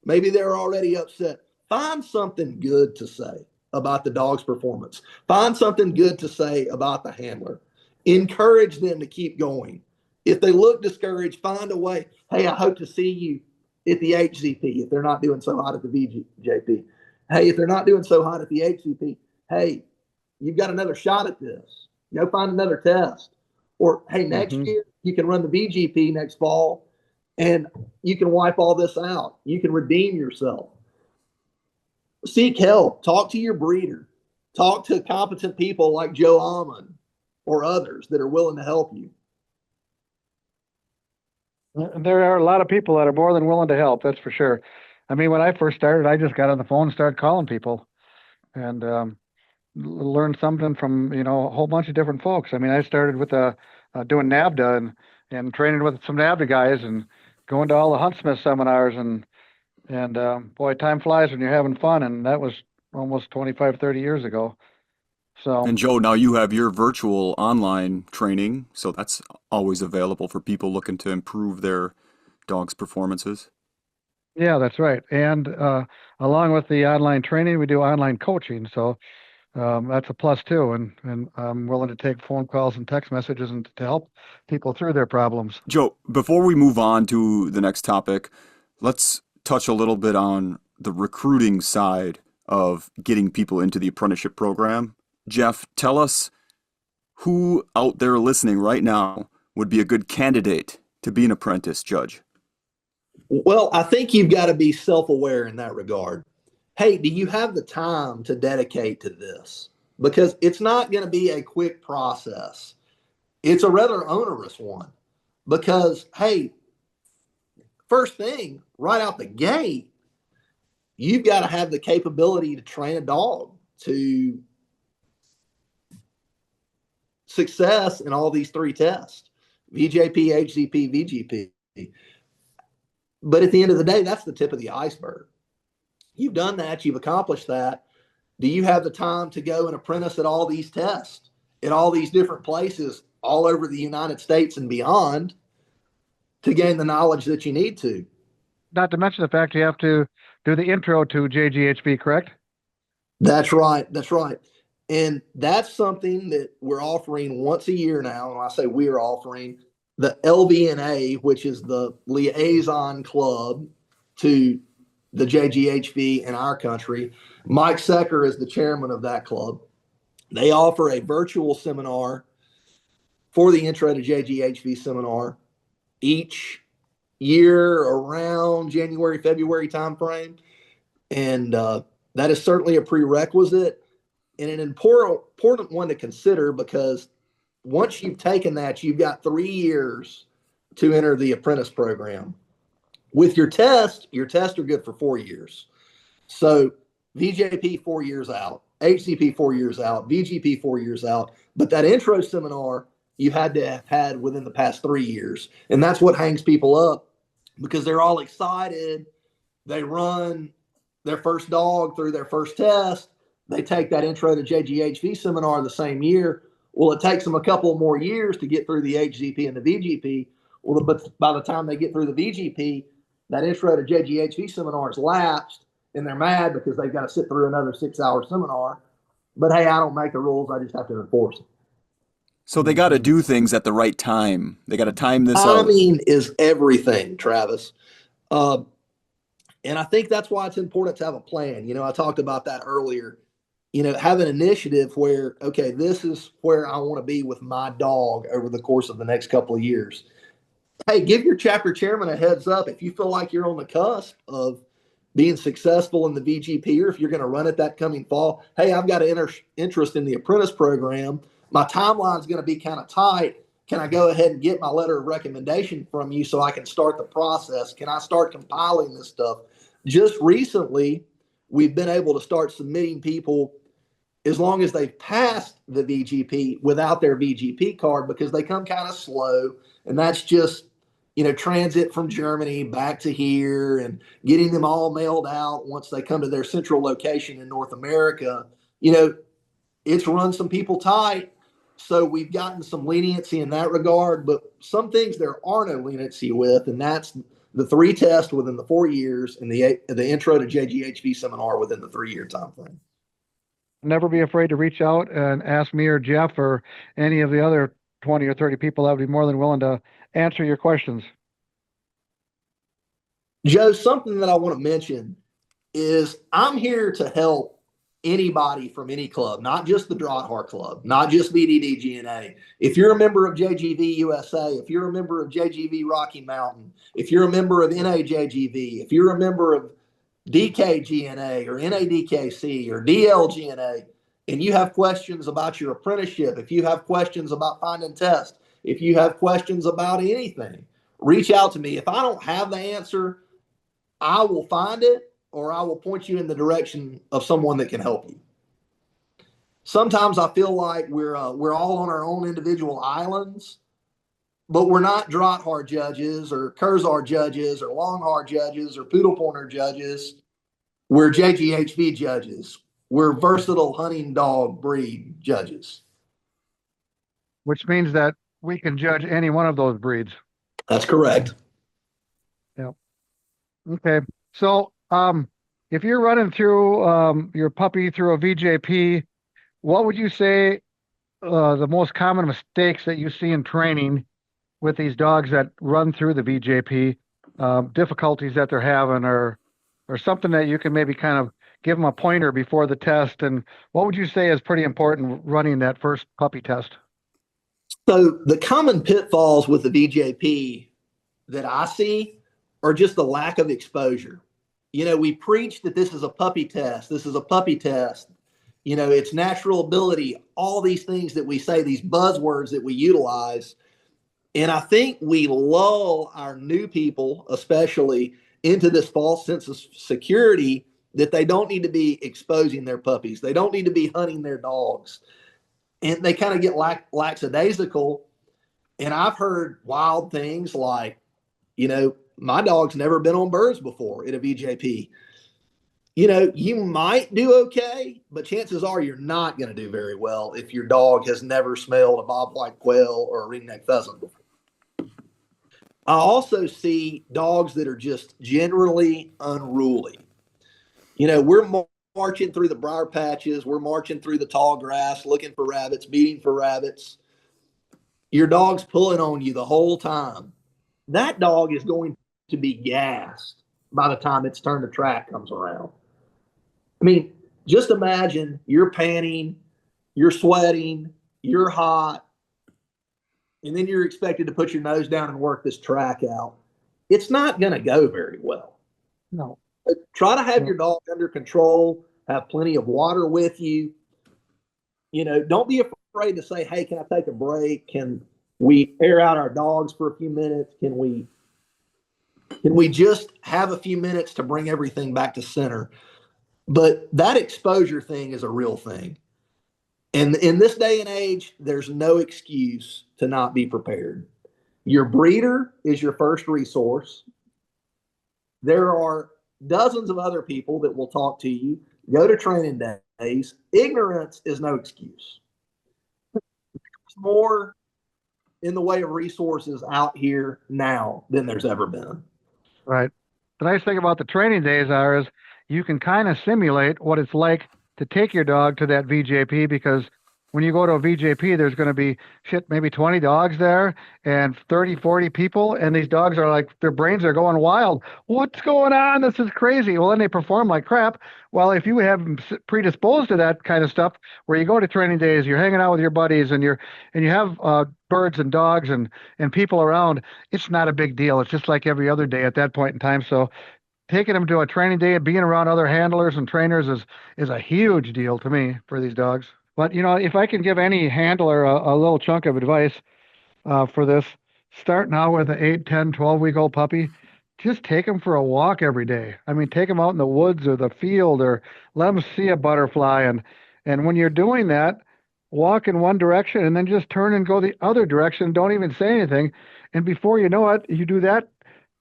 Speaker 3: maybe they're already upset, find something good to say about the dog's performance. Find something good to say about the handler. Encourage them to keep going. If they look discouraged, find a way. Hey, I hope to see you at the HCP if they're not doing so hot at the VJP. Hey, if they're not doing so hot at the HCP, hey, you've got another shot at this. Go find another test. Or, hey, next year you can run the VGP next fall and you can wipe all this out. You can redeem yourself. Seek help. Talk to your breeder. Talk to competent people like Joe Almond or others that are willing to help you.
Speaker 2: There are a lot of people that are more than willing to help, that's for sure. I mean, when I first started, I just got on the phone and started calling people and learned something from, a whole bunch of different folks. I mean, I started with doing NAVDA and training with some NAVDA guys and going to all the huntsmith seminars and boy, time flies when you're having fun. And that was almost 25, 30 years ago. So,
Speaker 1: and Joe, now you have your virtual online training, so that's always available for people looking to improve their dog's performances.
Speaker 2: Yeah, that's right. And along with the online training, we do online coaching. So that's a plus too. And I'm willing to take phone calls and text messages and to help people through their problems.
Speaker 1: Joe, before we move on to the next topic, let's touch a little bit on the recruiting side of getting people into the apprenticeship program. Jeff, tell us who out there listening right now would be a good candidate to be an apprentice judge.
Speaker 3: Well, I think you've got to be self-aware in that regard. Hey, do you have the time to dedicate to this? Because it's not going to be a quick process. It's a rather onerous one because, hey, first thing, right out the gate, you've got to have the capability to train a dog to success in all these three tests, VJP, HCP, VGP. But at the end of the day, that's the tip of the iceberg. You've done that. You've accomplished that. Do you have the time to go and apprentice at all these tests, at all these different places all over the United States and beyond to gain the knowledge that you need to?
Speaker 2: Not to mention the fact you have to do the intro to JGHV, correct?
Speaker 3: That's right. That's right. And that's something that we're offering once a year now. And I say we're offering the LVNA, which is the liaison club to the JGHV in our country. Mike Secker is the chairman of that club. They offer a virtual seminar for the Intro to JGHV seminar each year around January, February timeframe. And that is certainly a prerequisite and an important one to consider because once you've taken that, you've got 3 years to enter the apprentice program. With your tests are good for 4 years. So VJP 4 years out, HCP 4 years out, VGP 4 years out. But that intro seminar you had to have had within the past 3 years. And that's what hangs people up, because they're all excited. They run their first dog through their first test. They take that intro to JGHV seminar the same year. Well, it takes them a couple more years to get through the HCP and the VGP. Well, but by the time they get through the VGP, that intro to JGHV seminar is lapsed, and they're mad because they've got to sit through another 6-hour seminar. But hey, I don't make the rules. I just have to enforce them.
Speaker 1: So they got to do things at the right time. They got to time this out.
Speaker 3: Timing is everything, Travis. And I think that's why it's important to have a plan. You know, I talked about that earlier. You know, have an initiative where, okay, this is where I want to be with my dog over the course of the next couple of years. Hey, give your chapter chairman a heads up if you feel like you're on the cusp of being successful in the VGP, or if you're going to run it that coming fall. Hey, I've got an interest in the apprentice program. My timeline is going to be kind of tight. Can I go ahead and get my letter of recommendation from you so I can start the process? Can I start compiling this stuff? Just recently, we've been able to start submitting people as long as they've passed the VGP without their VGP card, because they come kind of slow. And that's just, you know, transit from Germany back to here and getting them all mailed out once they come to their central location in North America. You know, it's run some people tight. So we've gotten some leniency in that regard, but some things there are no leniency with, and that's the 3 tests within the 4 years and the intro to JGHV seminar within the 3-year time frame.
Speaker 2: Never be afraid to reach out and ask me or Jeff or any of the other 20 or 30 people that would be more than willing to answer your questions.
Speaker 3: Joe, something that I want to mention is I'm here to help anybody from any club, not just the Drahthaar Club, not just VDD-GNA. If you're a member of JGV USA, if you're a member of JGV Rocky Mountain, if you're a member of NAJGV, if you're a member of DKGNA or NADKC or DLGNA, and you have questions about your apprenticeship, if you have questions about finding tests, if you have questions about anything, reach out to me. If I don't have the answer, I will find it, or I will point you in the direction of someone that can help you. Sometimes I feel like we're all on our own individual islands, but we're not Drahthaar judges or Kurzar judges or Longhar judges or Poodle Pointer judges. We're JGHV judges. We're versatile hunting dog breed judges.
Speaker 2: Which means that we can judge any one of those breeds.
Speaker 3: That's correct.
Speaker 2: Yeah. Okay. So, if you're running through your puppy through a VJP, what would you say the most common mistakes that you see in training with these dogs that run through the VJP, difficulties that they're having, or something that you can maybe kind of give them a pointer before the test? And what would you say is pretty important running that first puppy test?
Speaker 3: So the common pitfalls with the VJP that I see are just the lack of exposure. You know, we preach that this is a puppy test. This is a puppy test. You know, it's natural ability, all these things that we say, these buzzwords that we utilize. And I think we lull our new people, especially, into this false sense of security that they don't need to be exposing their puppies. They don't need to be hunting their dogs. And they kind of get lackadaisical. And I've heard wild things like, you know, my dog's never been on birds before at a VJP. You know, you might do okay, but chances are you're not going to do very well if your dog has never smelled a bobwhite quail or a ringneck pheasant before. I also see dogs that are just generally unruly. You know, we're marching through the briar patches. We're marching through the tall grass, looking for rabbits, beating for rabbits. Your dog's pulling on you the whole time. That dog is going to be gassed by the time its turn to track comes around. I mean, just imagine you're panting, you're sweating, you're hot, and then you're expected to put your nose down and work this track out. It's not going to go very well.
Speaker 2: No.
Speaker 3: Try to have your dog under control, have plenty of water with you. don't be afraid to say, hey, can I take a break? Can we air out our dogs for a few minutes? Can we just have a few minutes to bring everything back to center? But that exposure thing is a real thing. And in this day and age, there's no excuse to not be prepared. Your breeder is your first resource. There are dozens of other people that will talk to you. Go to training days. Ignorance is no excuse. There's more in the way of resources out here now than there's ever been.
Speaker 2: Right. The nice thing about the training days is you can kind of simulate what it's like to take your dog to that VJP, because when you go to a VJP, there's going to be maybe 20 dogs there and 30, 40 people. And these dogs are like, their brains are going wild. What's going on? This is crazy. Well, then they perform like crap. Well, if you have them predisposed to that kind of stuff, where you go to training days, you're hanging out with your buddies and you have birds and dogs and people around, it's not a big deal. It's just like every other day at that point in time. So taking them to a training day and being around other handlers and trainers is a huge deal to me for these dogs. But, if I can give any handler a little chunk of advice for this, start now with an 8, 10, 12-week-old puppy. Just take them for a walk every day. I mean, take them out in the woods or the field, or let them see a butterfly. And when you're doing that, walk in one direction and then just turn and go the other direction. Don't even say anything. And before you know it, you do that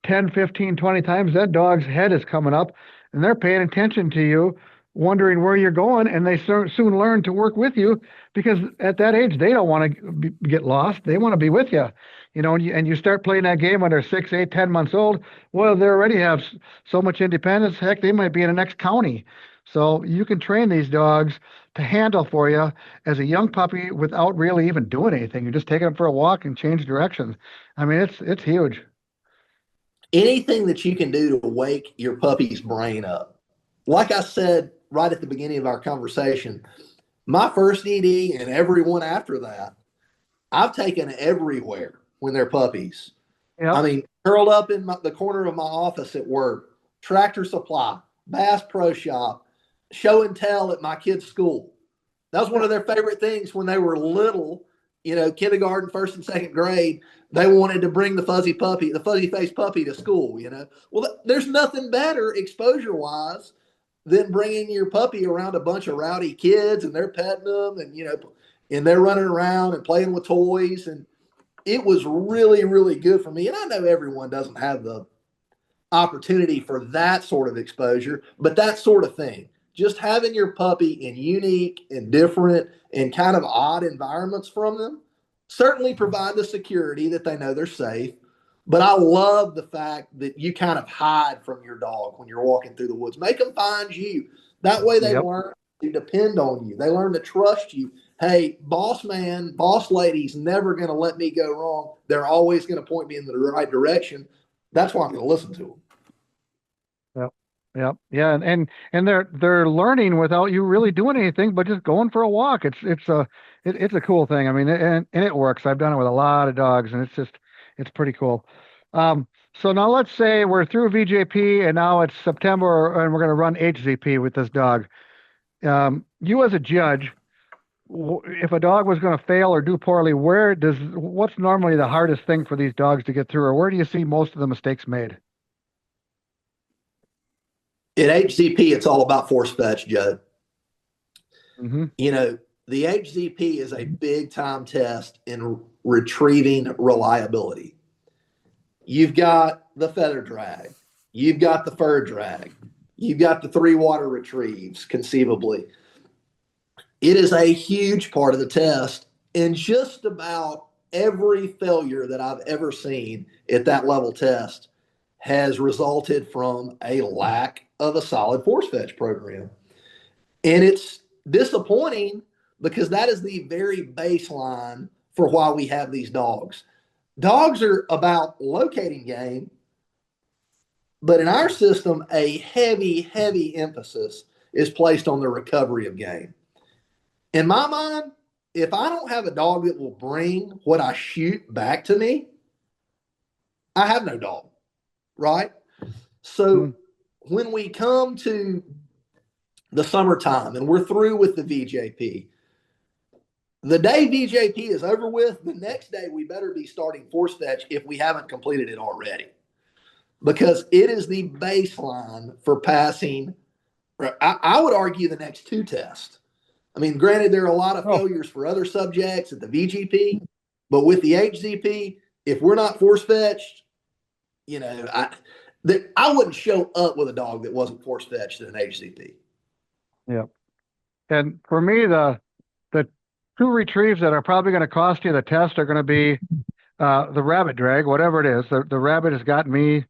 Speaker 2: 10, 15, 20 times, that dog's head is coming up and they're paying attention to you, wondering where you're going, and they soon learn to work with you, because at that age they don't want to get lost. They want to be with you, and you start playing that game when they're 6, 8, 10 months old. Well, they already have so much independence. Heck, they might be in the next county. So you can train these dogs to handle for you as a young puppy without really even doing anything. You're just taking them for a walk and change direction. I mean, it's huge.
Speaker 3: Anything that you can do to wake your puppy's brain up. Like I said right at the beginning of our conversation, my first ED and everyone after that, I've taken everywhere when they're puppies.
Speaker 2: Yep.
Speaker 3: I mean, curled up in the corner of my office at work, Tractor Supply, Bass Pro Shop, show and tell at my kids' school. That was one of their favorite things when they were little, kindergarten, first and second grade. They wanted to bring the fuzzy-faced puppy to school, Well, there's nothing better exposure-wise than bringing your puppy around a bunch of rowdy kids, and they're petting them, and they're running around and playing with toys. And it was really, really good for me. And I know everyone doesn't have the opportunity for that sort of exposure, but that sort of thing, just having your puppy in unique and different and kind of odd environments from them, certainly provide the security that they know they're safe. But I love the fact that you kind of hide from your dog when you're walking through the woods. Make them find you. That way they learn to depend on you. They learn to trust you. Hey, boss man, boss lady's never going to let me go wrong. They're always going to point me in the right direction. That's why I'm going to listen to them.
Speaker 2: Yep. Yeah. And they're learning without you really doing anything, but just going for a walk. It's a cool thing. I mean, and it works. I've done it with a lot of dogs, and it's pretty cool. So now let's say we're through VJP and now it's September and we're going to run HZP with this dog. You as a judge, if a dog was going to fail or do poorly, what's normally the hardest thing for these dogs to get through, or where do you see most of the mistakes made?
Speaker 3: At HZP, it's all about force fetch, Joe.
Speaker 2: Mm-hmm.
Speaker 3: The HZP is a big time test in retrieving reliability. You've got the feather drag. You've got the fur drag. You've got the 3 water retrieves, conceivably. It is a huge part of the test, and just about every failure that I've ever seen at that level test has resulted from a lack of a solid force fetch program. And it's disappointing because that is the very baseline for why we have these dogs. Dogs are about locating game, but in our system, a heavy, heavy emphasis is placed on the recovery of game. In my mind, if I don't have a dog that will bring what I shoot back to me, I have no dog, right? So when we come to the summertime and we're through with the VJP, The day VJP is over with, the next day we better be starting force fetch if we haven't completed it already, because it is the baseline for passing. I would argue the next two tests. I mean, granted, there are a lot of failures for other subjects at the VGP, but with the HZP, if we're not force fetched, I wouldn't show up with a dog that wasn't force fetched in an HZP.
Speaker 2: Yeah. And for me, the two retrieves that are probably going to cost you the test are going to be the rabbit drag, whatever it is. The rabbit has gotten me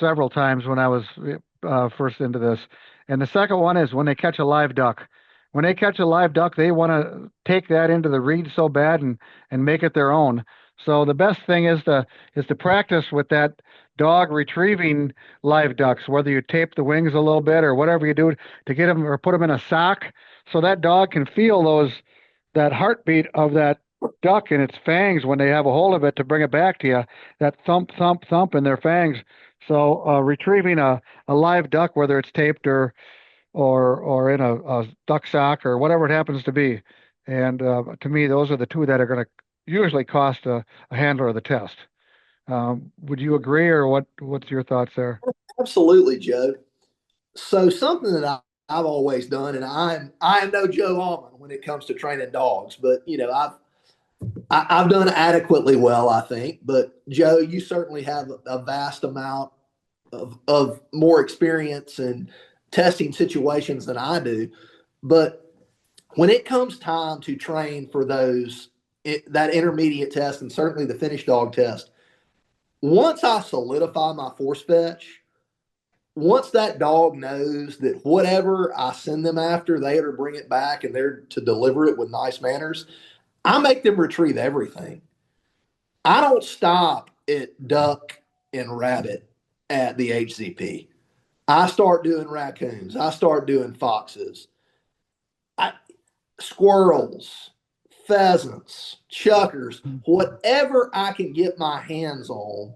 Speaker 2: several times when I was first into this. And the second one is when they catch a live duck. When they catch a live duck, they want to take that into the reed so bad and make it their own. So the best thing is to practice with that dog retrieving live ducks, whether you tape the wings a little bit or whatever you do to get them, or put them in a sock so that dog can feel that heartbeat of that duck in its fangs when they have a hold of it to bring it back to you, that thump, thump, thump in their fangs. So retrieving a live duck, whether it's taped or in a duck sock or whatever it happens to be. And to me, those are the two that are going to usually cost a handler of the test. Would you agree, or what's your thoughts there?
Speaker 3: Absolutely, Joe. So something that I've always done, and I am no Joe Allman when it comes to training dogs, but I've done adequately well, I think. But Joe, you certainly have a vast amount of more experience in testing situations than I do. But when it comes time to train for that intermediate test, and certainly the finished dog test, once I solidify my force fetch, once that dog knows that whatever I send them after, they are to bring it back and they're to deliver it with nice manners, I make them retrieve everything. I don't stop at duck and rabbit at the HZP. I start doing raccoons. I start doing foxes, squirrels, pheasants, chuckers, whatever I can get my hands on.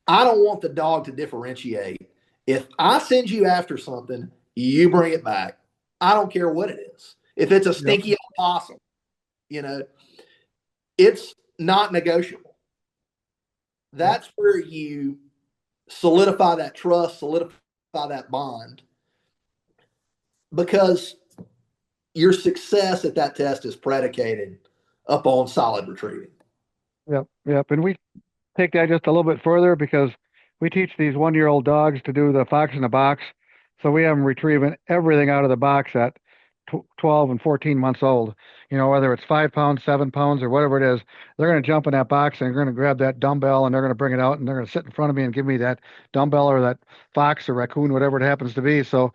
Speaker 3: I don't want the dog to differentiate. If I send you after something, you bring it back. I don't care what it is. If it's a stinky opossum, it's not negotiable. That's where you solidify that trust, solidify that bond, because your success at that test is predicated upon solid retrieving.
Speaker 2: Yep. And we take that just a little bit further because we teach these 1-year-old dogs to do the fox in the box. So we have them retrieving everything out of the box at 12 and 14 months old. Whether it's 5 pounds, 7 pounds, or whatever it is, they're going to jump in that box and they're going to grab that dumbbell and they're going to bring it out and they're going to sit in front of me and give me that dumbbell or that fox or raccoon, whatever it happens to be. So,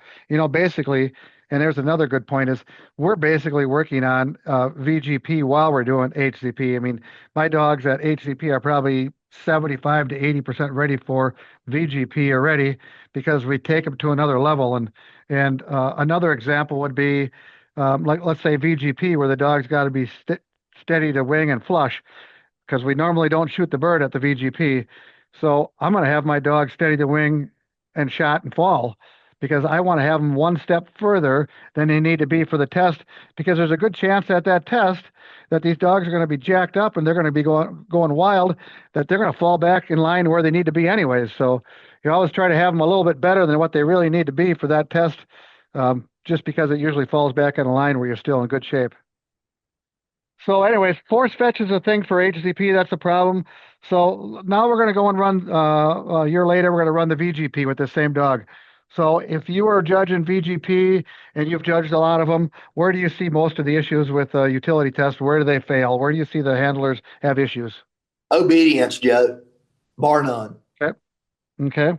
Speaker 2: basically, and there's another good point is we're basically working on VGP while we're doing HCP. I mean, my dogs at HCP are probably 75 to 80% ready for VGP already because we take them to another level. And another example would be like, let's say VGP, where the dog's got to be steady to wing and flush, because we normally don't shoot the bird at the VGP. So I'm going to have my dog steady to wing and shot and fall, because I want to have them one step further than they need to be for the test, because there's a good chance at that test that these dogs are going to be jacked up and they're going to be going wild, that they're going to fall back in line where they need to be anyways. So you always try to have them a little bit better than what they really need to be for that test, just because it usually falls back in a line where you're still in good shape. So anyways, force fetch is a thing for HCP. That's a problem. So now we're going to go and run, a year later, we're going to run the VGP with the same dog. So if you are judging VGP and you've judged a lot of them, where do you see most of the issues with utility tests? Where do they fail? Where do you see the handlers have issues?
Speaker 3: Obedience, Joe, bar none.
Speaker 2: Okay.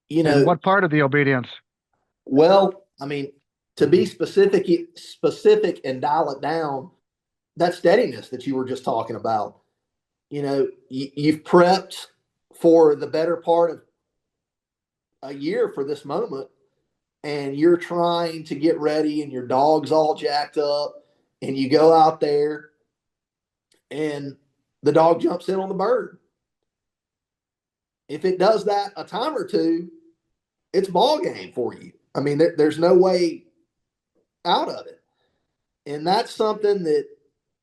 Speaker 3: And
Speaker 2: what part of the obedience?
Speaker 3: Well, I mean, to be specific and dial it down, that steadiness that you were just talking about. You've prepped for the better part of a year for this moment, and you're trying to get ready and your dog's all jacked up, and you go out there and the dog jumps in on the bird. If it does that a time or two, it's ball game for you. I mean, there's no way out of it. And that's something that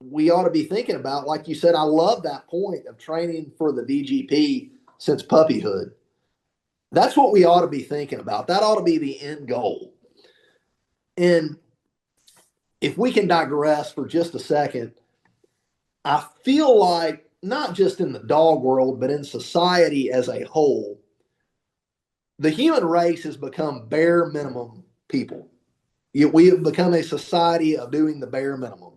Speaker 3: we ought to be thinking about. Like you said, I love that point of training for the VGP since puppyhood. That's what we ought to be thinking about. That ought to be the end goal. And if we can digress for just a second, I feel like not just in the dog world, but in society as a whole, the human race has become bare minimum people. We have become a society of doing the bare minimum.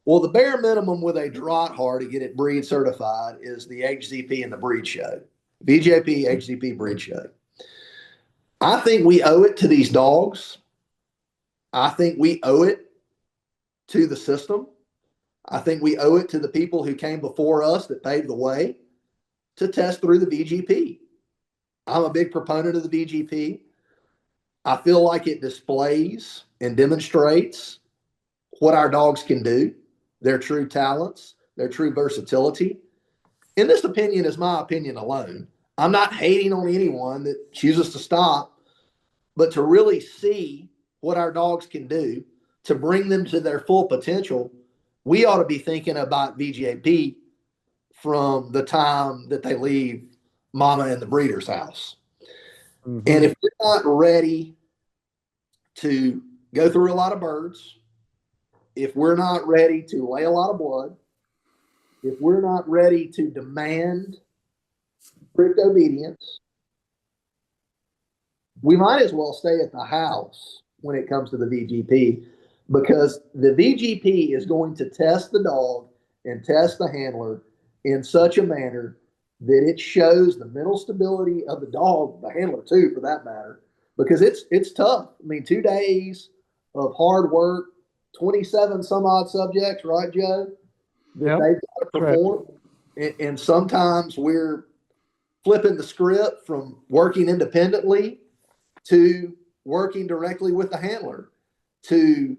Speaker 3: Well, the bare minimum with a Drahthaar to get it breed certified is the HZP and the breed show. VJP, HZP breed show. I think we owe it to these dogs. I think we owe it to the system. I think we owe it to the people who came before us that paved the way to test through the VGP. I'm a big proponent of the VGP. I feel like it displays and demonstrates what our dogs can do, their true talents, their true versatility. And this opinion is my opinion alone. I'm not hating on anyone that chooses to stop, but to really see what our dogs can do, to bring them to their full potential, we ought to be thinking about VGAP from the time that they leave mama in the breeder's house. Mm-hmm. And if we're not ready to go through a lot of birds, if we're not ready to lay a lot of blood, if we're not ready to demand strict obedience, we might as well stay at the house when it comes to the VGP, because the VGP is going to test the dog and test the handler in such a manner that it shows the mental stability of the dog, the handler too, for that matter, because it's tough. I mean, 2 days of hard work, 27 some odd subjects, right, Joe?
Speaker 2: Yep.
Speaker 3: They've got to perform. Right. And sometimes we're flipping the script from working independently to working directly with the handler, to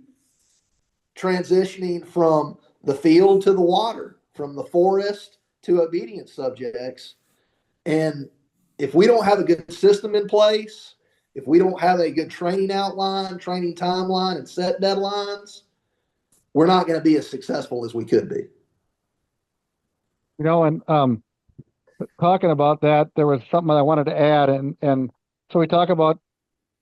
Speaker 3: transitioning from the field to the water, from the forest to obedience subjects. And if we don't have a good system in place, if we don't have a good training outline, training timeline, and set deadlines, we're not going to be as successful as we could be.
Speaker 2: You know, and talking about that, there was something I wanted to add. And so we talk about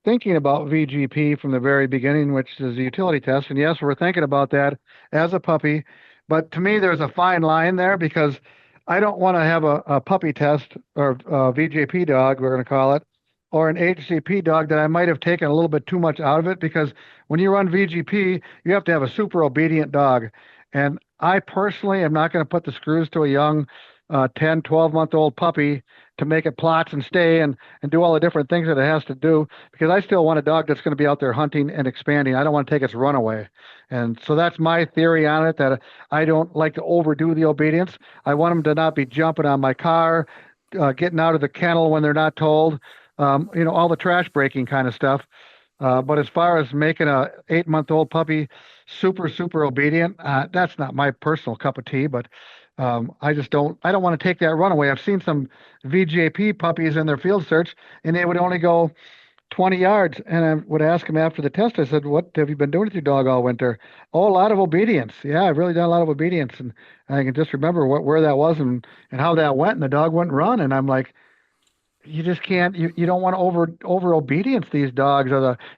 Speaker 2: thinking about VGP from the very beginning, which is the utility test. And yes, we're thinking about that as a puppy. But to me, there's a fine line there, because I don't want to have a puppy test or a VGP dog, we're going to call it, or an HCP dog that I might have taken a little bit too much out of it, because when you run VGP, you have to have a super obedient dog. And I personally am not going to put the screws to a young 10, 12-month-old puppy to make it plots and stay and do all the different things that it has to do, because I still want a dog that's going to be out there hunting and expanding. I don't want to take its runaway. And so that's my theory on it, that I don't like to overdo the obedience. I want them to not be jumping on my car, getting out of the kennel when they're not told, all the trash breaking kind of stuff. But as far as making a 8-month-old puppy super, super obedient, that's not my personal cup of tea, but I don't want to take that runaway. I've seen some VGAP puppies in their field search, and they would only go 20 yards. And I would ask them after the test, I said, what have you been doing with your dog all winter? Oh, a lot of obedience. Yeah, I've really done a lot of obedience. And I can just remember where that was and how that went, and the dog wouldn't run. And I'm like, you just can't, you don't want to over obedience these dogs,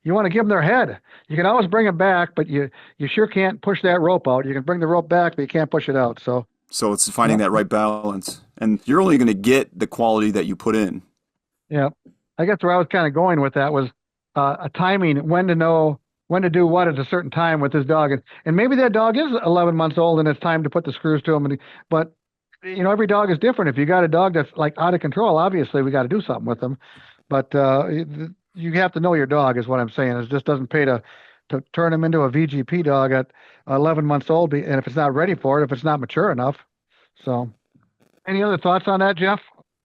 Speaker 2: you want to give them their head. You can always bring them back, but you sure can't push that rope out. You can bring the rope back, but you can't push it out. So
Speaker 1: it's finding that right balance, and you're only going to get the quality that you put in.
Speaker 2: Yeah. I guess where I was kind of going with that was a timing, when to know when to do what at a certain time with this dog. And maybe that dog is 11 months old and it's time to put the screws to him. But every dog is different. If you got a dog that's like out of control, obviously we got to do something with them. But you have to know your dog, is what I'm saying. It just doesn't pay to turn him into a VGP dog at 11 months old, and if it's not ready for it, if it's not mature enough. So, any other thoughts on that, Jeff?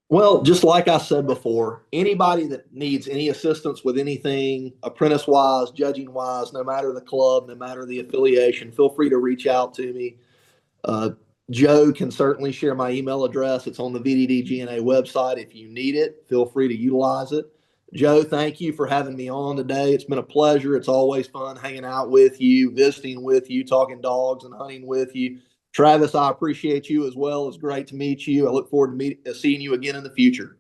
Speaker 3: Well, just like I said before, anybody that needs any assistance with anything, apprentice-wise, judging-wise, no matter the club, no matter the affiliation, feel free to reach out to me. Joe can certainly share my email address. It's on the VDD-GNA website. If you need it, feel free to utilize it. Joe, thank you for having me on today. It's been a pleasure. It's always fun hanging out with you, visiting with you, talking dogs and hunting with you. Travis, I appreciate you as well. It's great to meet you. I look forward to seeing you again in the future.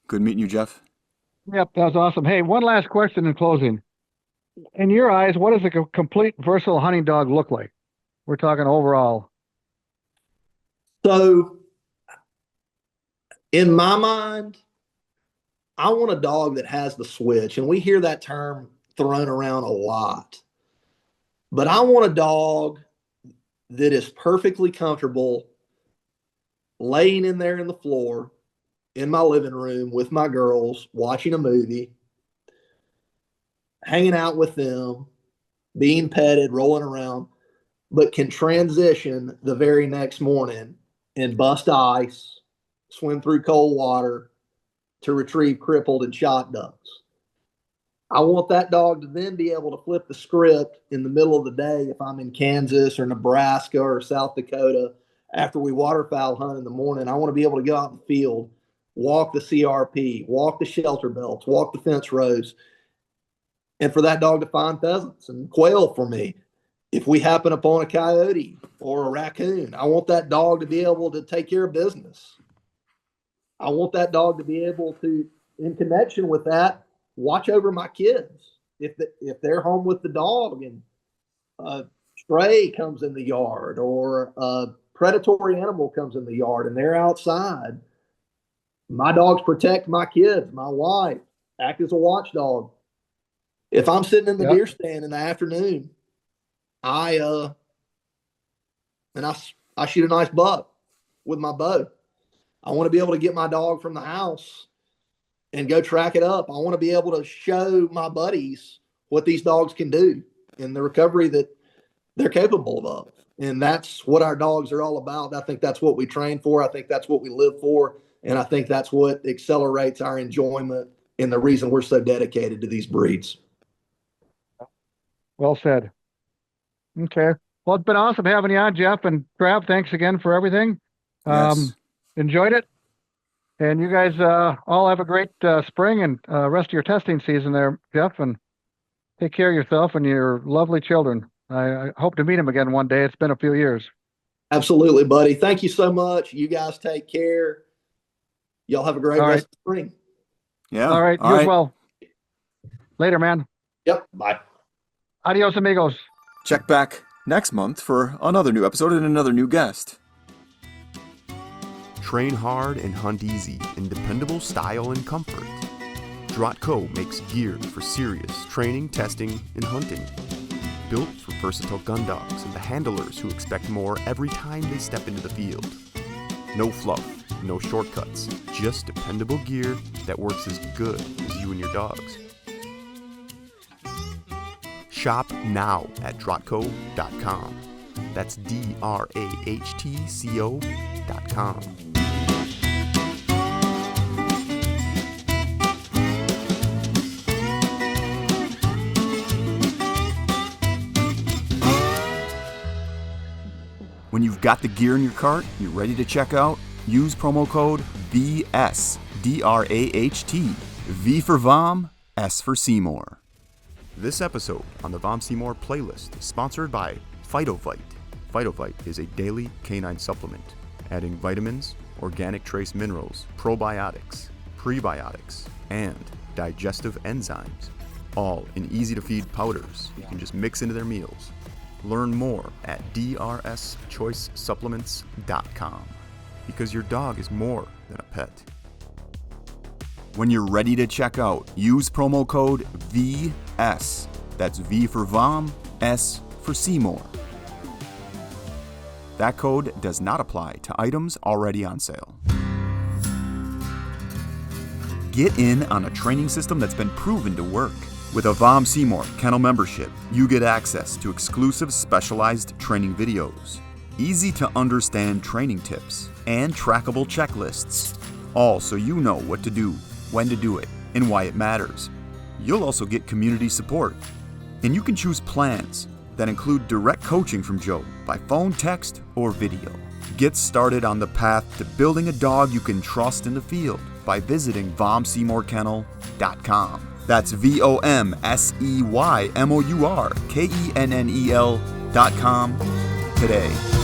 Speaker 1: Good meeting you, Jeff.
Speaker 2: Yep, that was awesome. Hey, one last question in closing. In your eyes, what does a complete versatile hunting dog look like? We're talking overall.
Speaker 3: So, in my mind, I want a dog that has the switch, and we hear that term thrown around a lot. But I want a dog that is perfectly comfortable laying in there in the floor in my living room with my girls, watching a movie, hanging out with them, being petted, rolling around, but can transition the very next morning and bust ice, swim through cold water to retrieve crippled and shot ducks. I want that dog to then be able to flip the script in the middle of the day if I'm in Kansas or Nebraska or South Dakota after we waterfowl hunt in the morning. I want to be able to go out in the field, walk the CRP, walk the shelter belts, walk the fence rows, and for that dog to find pheasants and quail for me. If we happen upon a coyote or a raccoon, I want that dog to be able to take care of business. I want that dog to be able to, in connection with that, watch over my kids. If they're home with the dog and a stray comes in the yard or a predatory animal comes in the yard and they're outside, my dogs protect my kids, my wife, act as a watchdog. If I'm sitting in the deer stand in the afternoon, I shoot a nice buck with my bow. I want to be able to get my dog from the house and go track it up. I want to be able to show my buddies what these dogs can do and the recovery that they're capable of. And that's what our dogs are all about. I think that's what we train for. I think that's what we live for. And I think that's what accelerates our enjoyment and the reason we're so dedicated to these breeds.
Speaker 2: Well said. Okay. Well, it's been awesome having you on, Jeff. And Trav, thanks again for everything.
Speaker 1: Yes.
Speaker 2: Enjoyed it. And you guys all have a great spring and rest of your testing season there, Jeff. And take care of yourself and your lovely children. I hope to meet them again one day. It's been a few years.
Speaker 3: Absolutely, buddy. Thank you so much. You guys take care. Y'all have a great rest of the spring.
Speaker 1: Yeah.
Speaker 2: All right. You as well. Later, man.
Speaker 3: Yep. Bye.
Speaker 2: Adios, amigos.
Speaker 1: Check back next month for another new episode and another new guest. Train hard and hunt easy in dependable style and comfort. Drahtco makes gear for serious training, testing, and hunting. Built for versatile gun dogs and the handlers who expect more every time they step into the field. No fluff, no shortcuts, just dependable gear that works as good as you and your dogs. Shop now at drahtco.com. That's DRAHTCO.com. When you've got the gear in your cart, you're ready to check out, use promo code VS, DRAHT, V for VOM, S for Seymour. This episode on the VOM Seymour playlist is sponsored by Phytovite. Phytovite is a daily canine supplement, adding vitamins, organic trace minerals, probiotics, prebiotics, and digestive enzymes, all in easy-to-feed powders you can just mix into their meals. Learn more at drschoicesupplements.com, because your dog is more than a pet. When you're ready to check out, use promo code VS. That's V for VOM, S for Seymour. That code does not apply to items already on sale. Get in on a training system that's been proven to work. With a VOM Seymour kennel membership, you get access to exclusive specialized training videos, easy to understand training tips, and trackable checklists, all so you know what to do, when to do it, and why it matters. You'll also get community support, and you can choose plans that include direct coaching from Joe by phone, text, or video. Get started on the path to building a dog you can trust in the field by visiting VomSeymourKennel.com. That's VOMSEYMOURKENNEL.com today.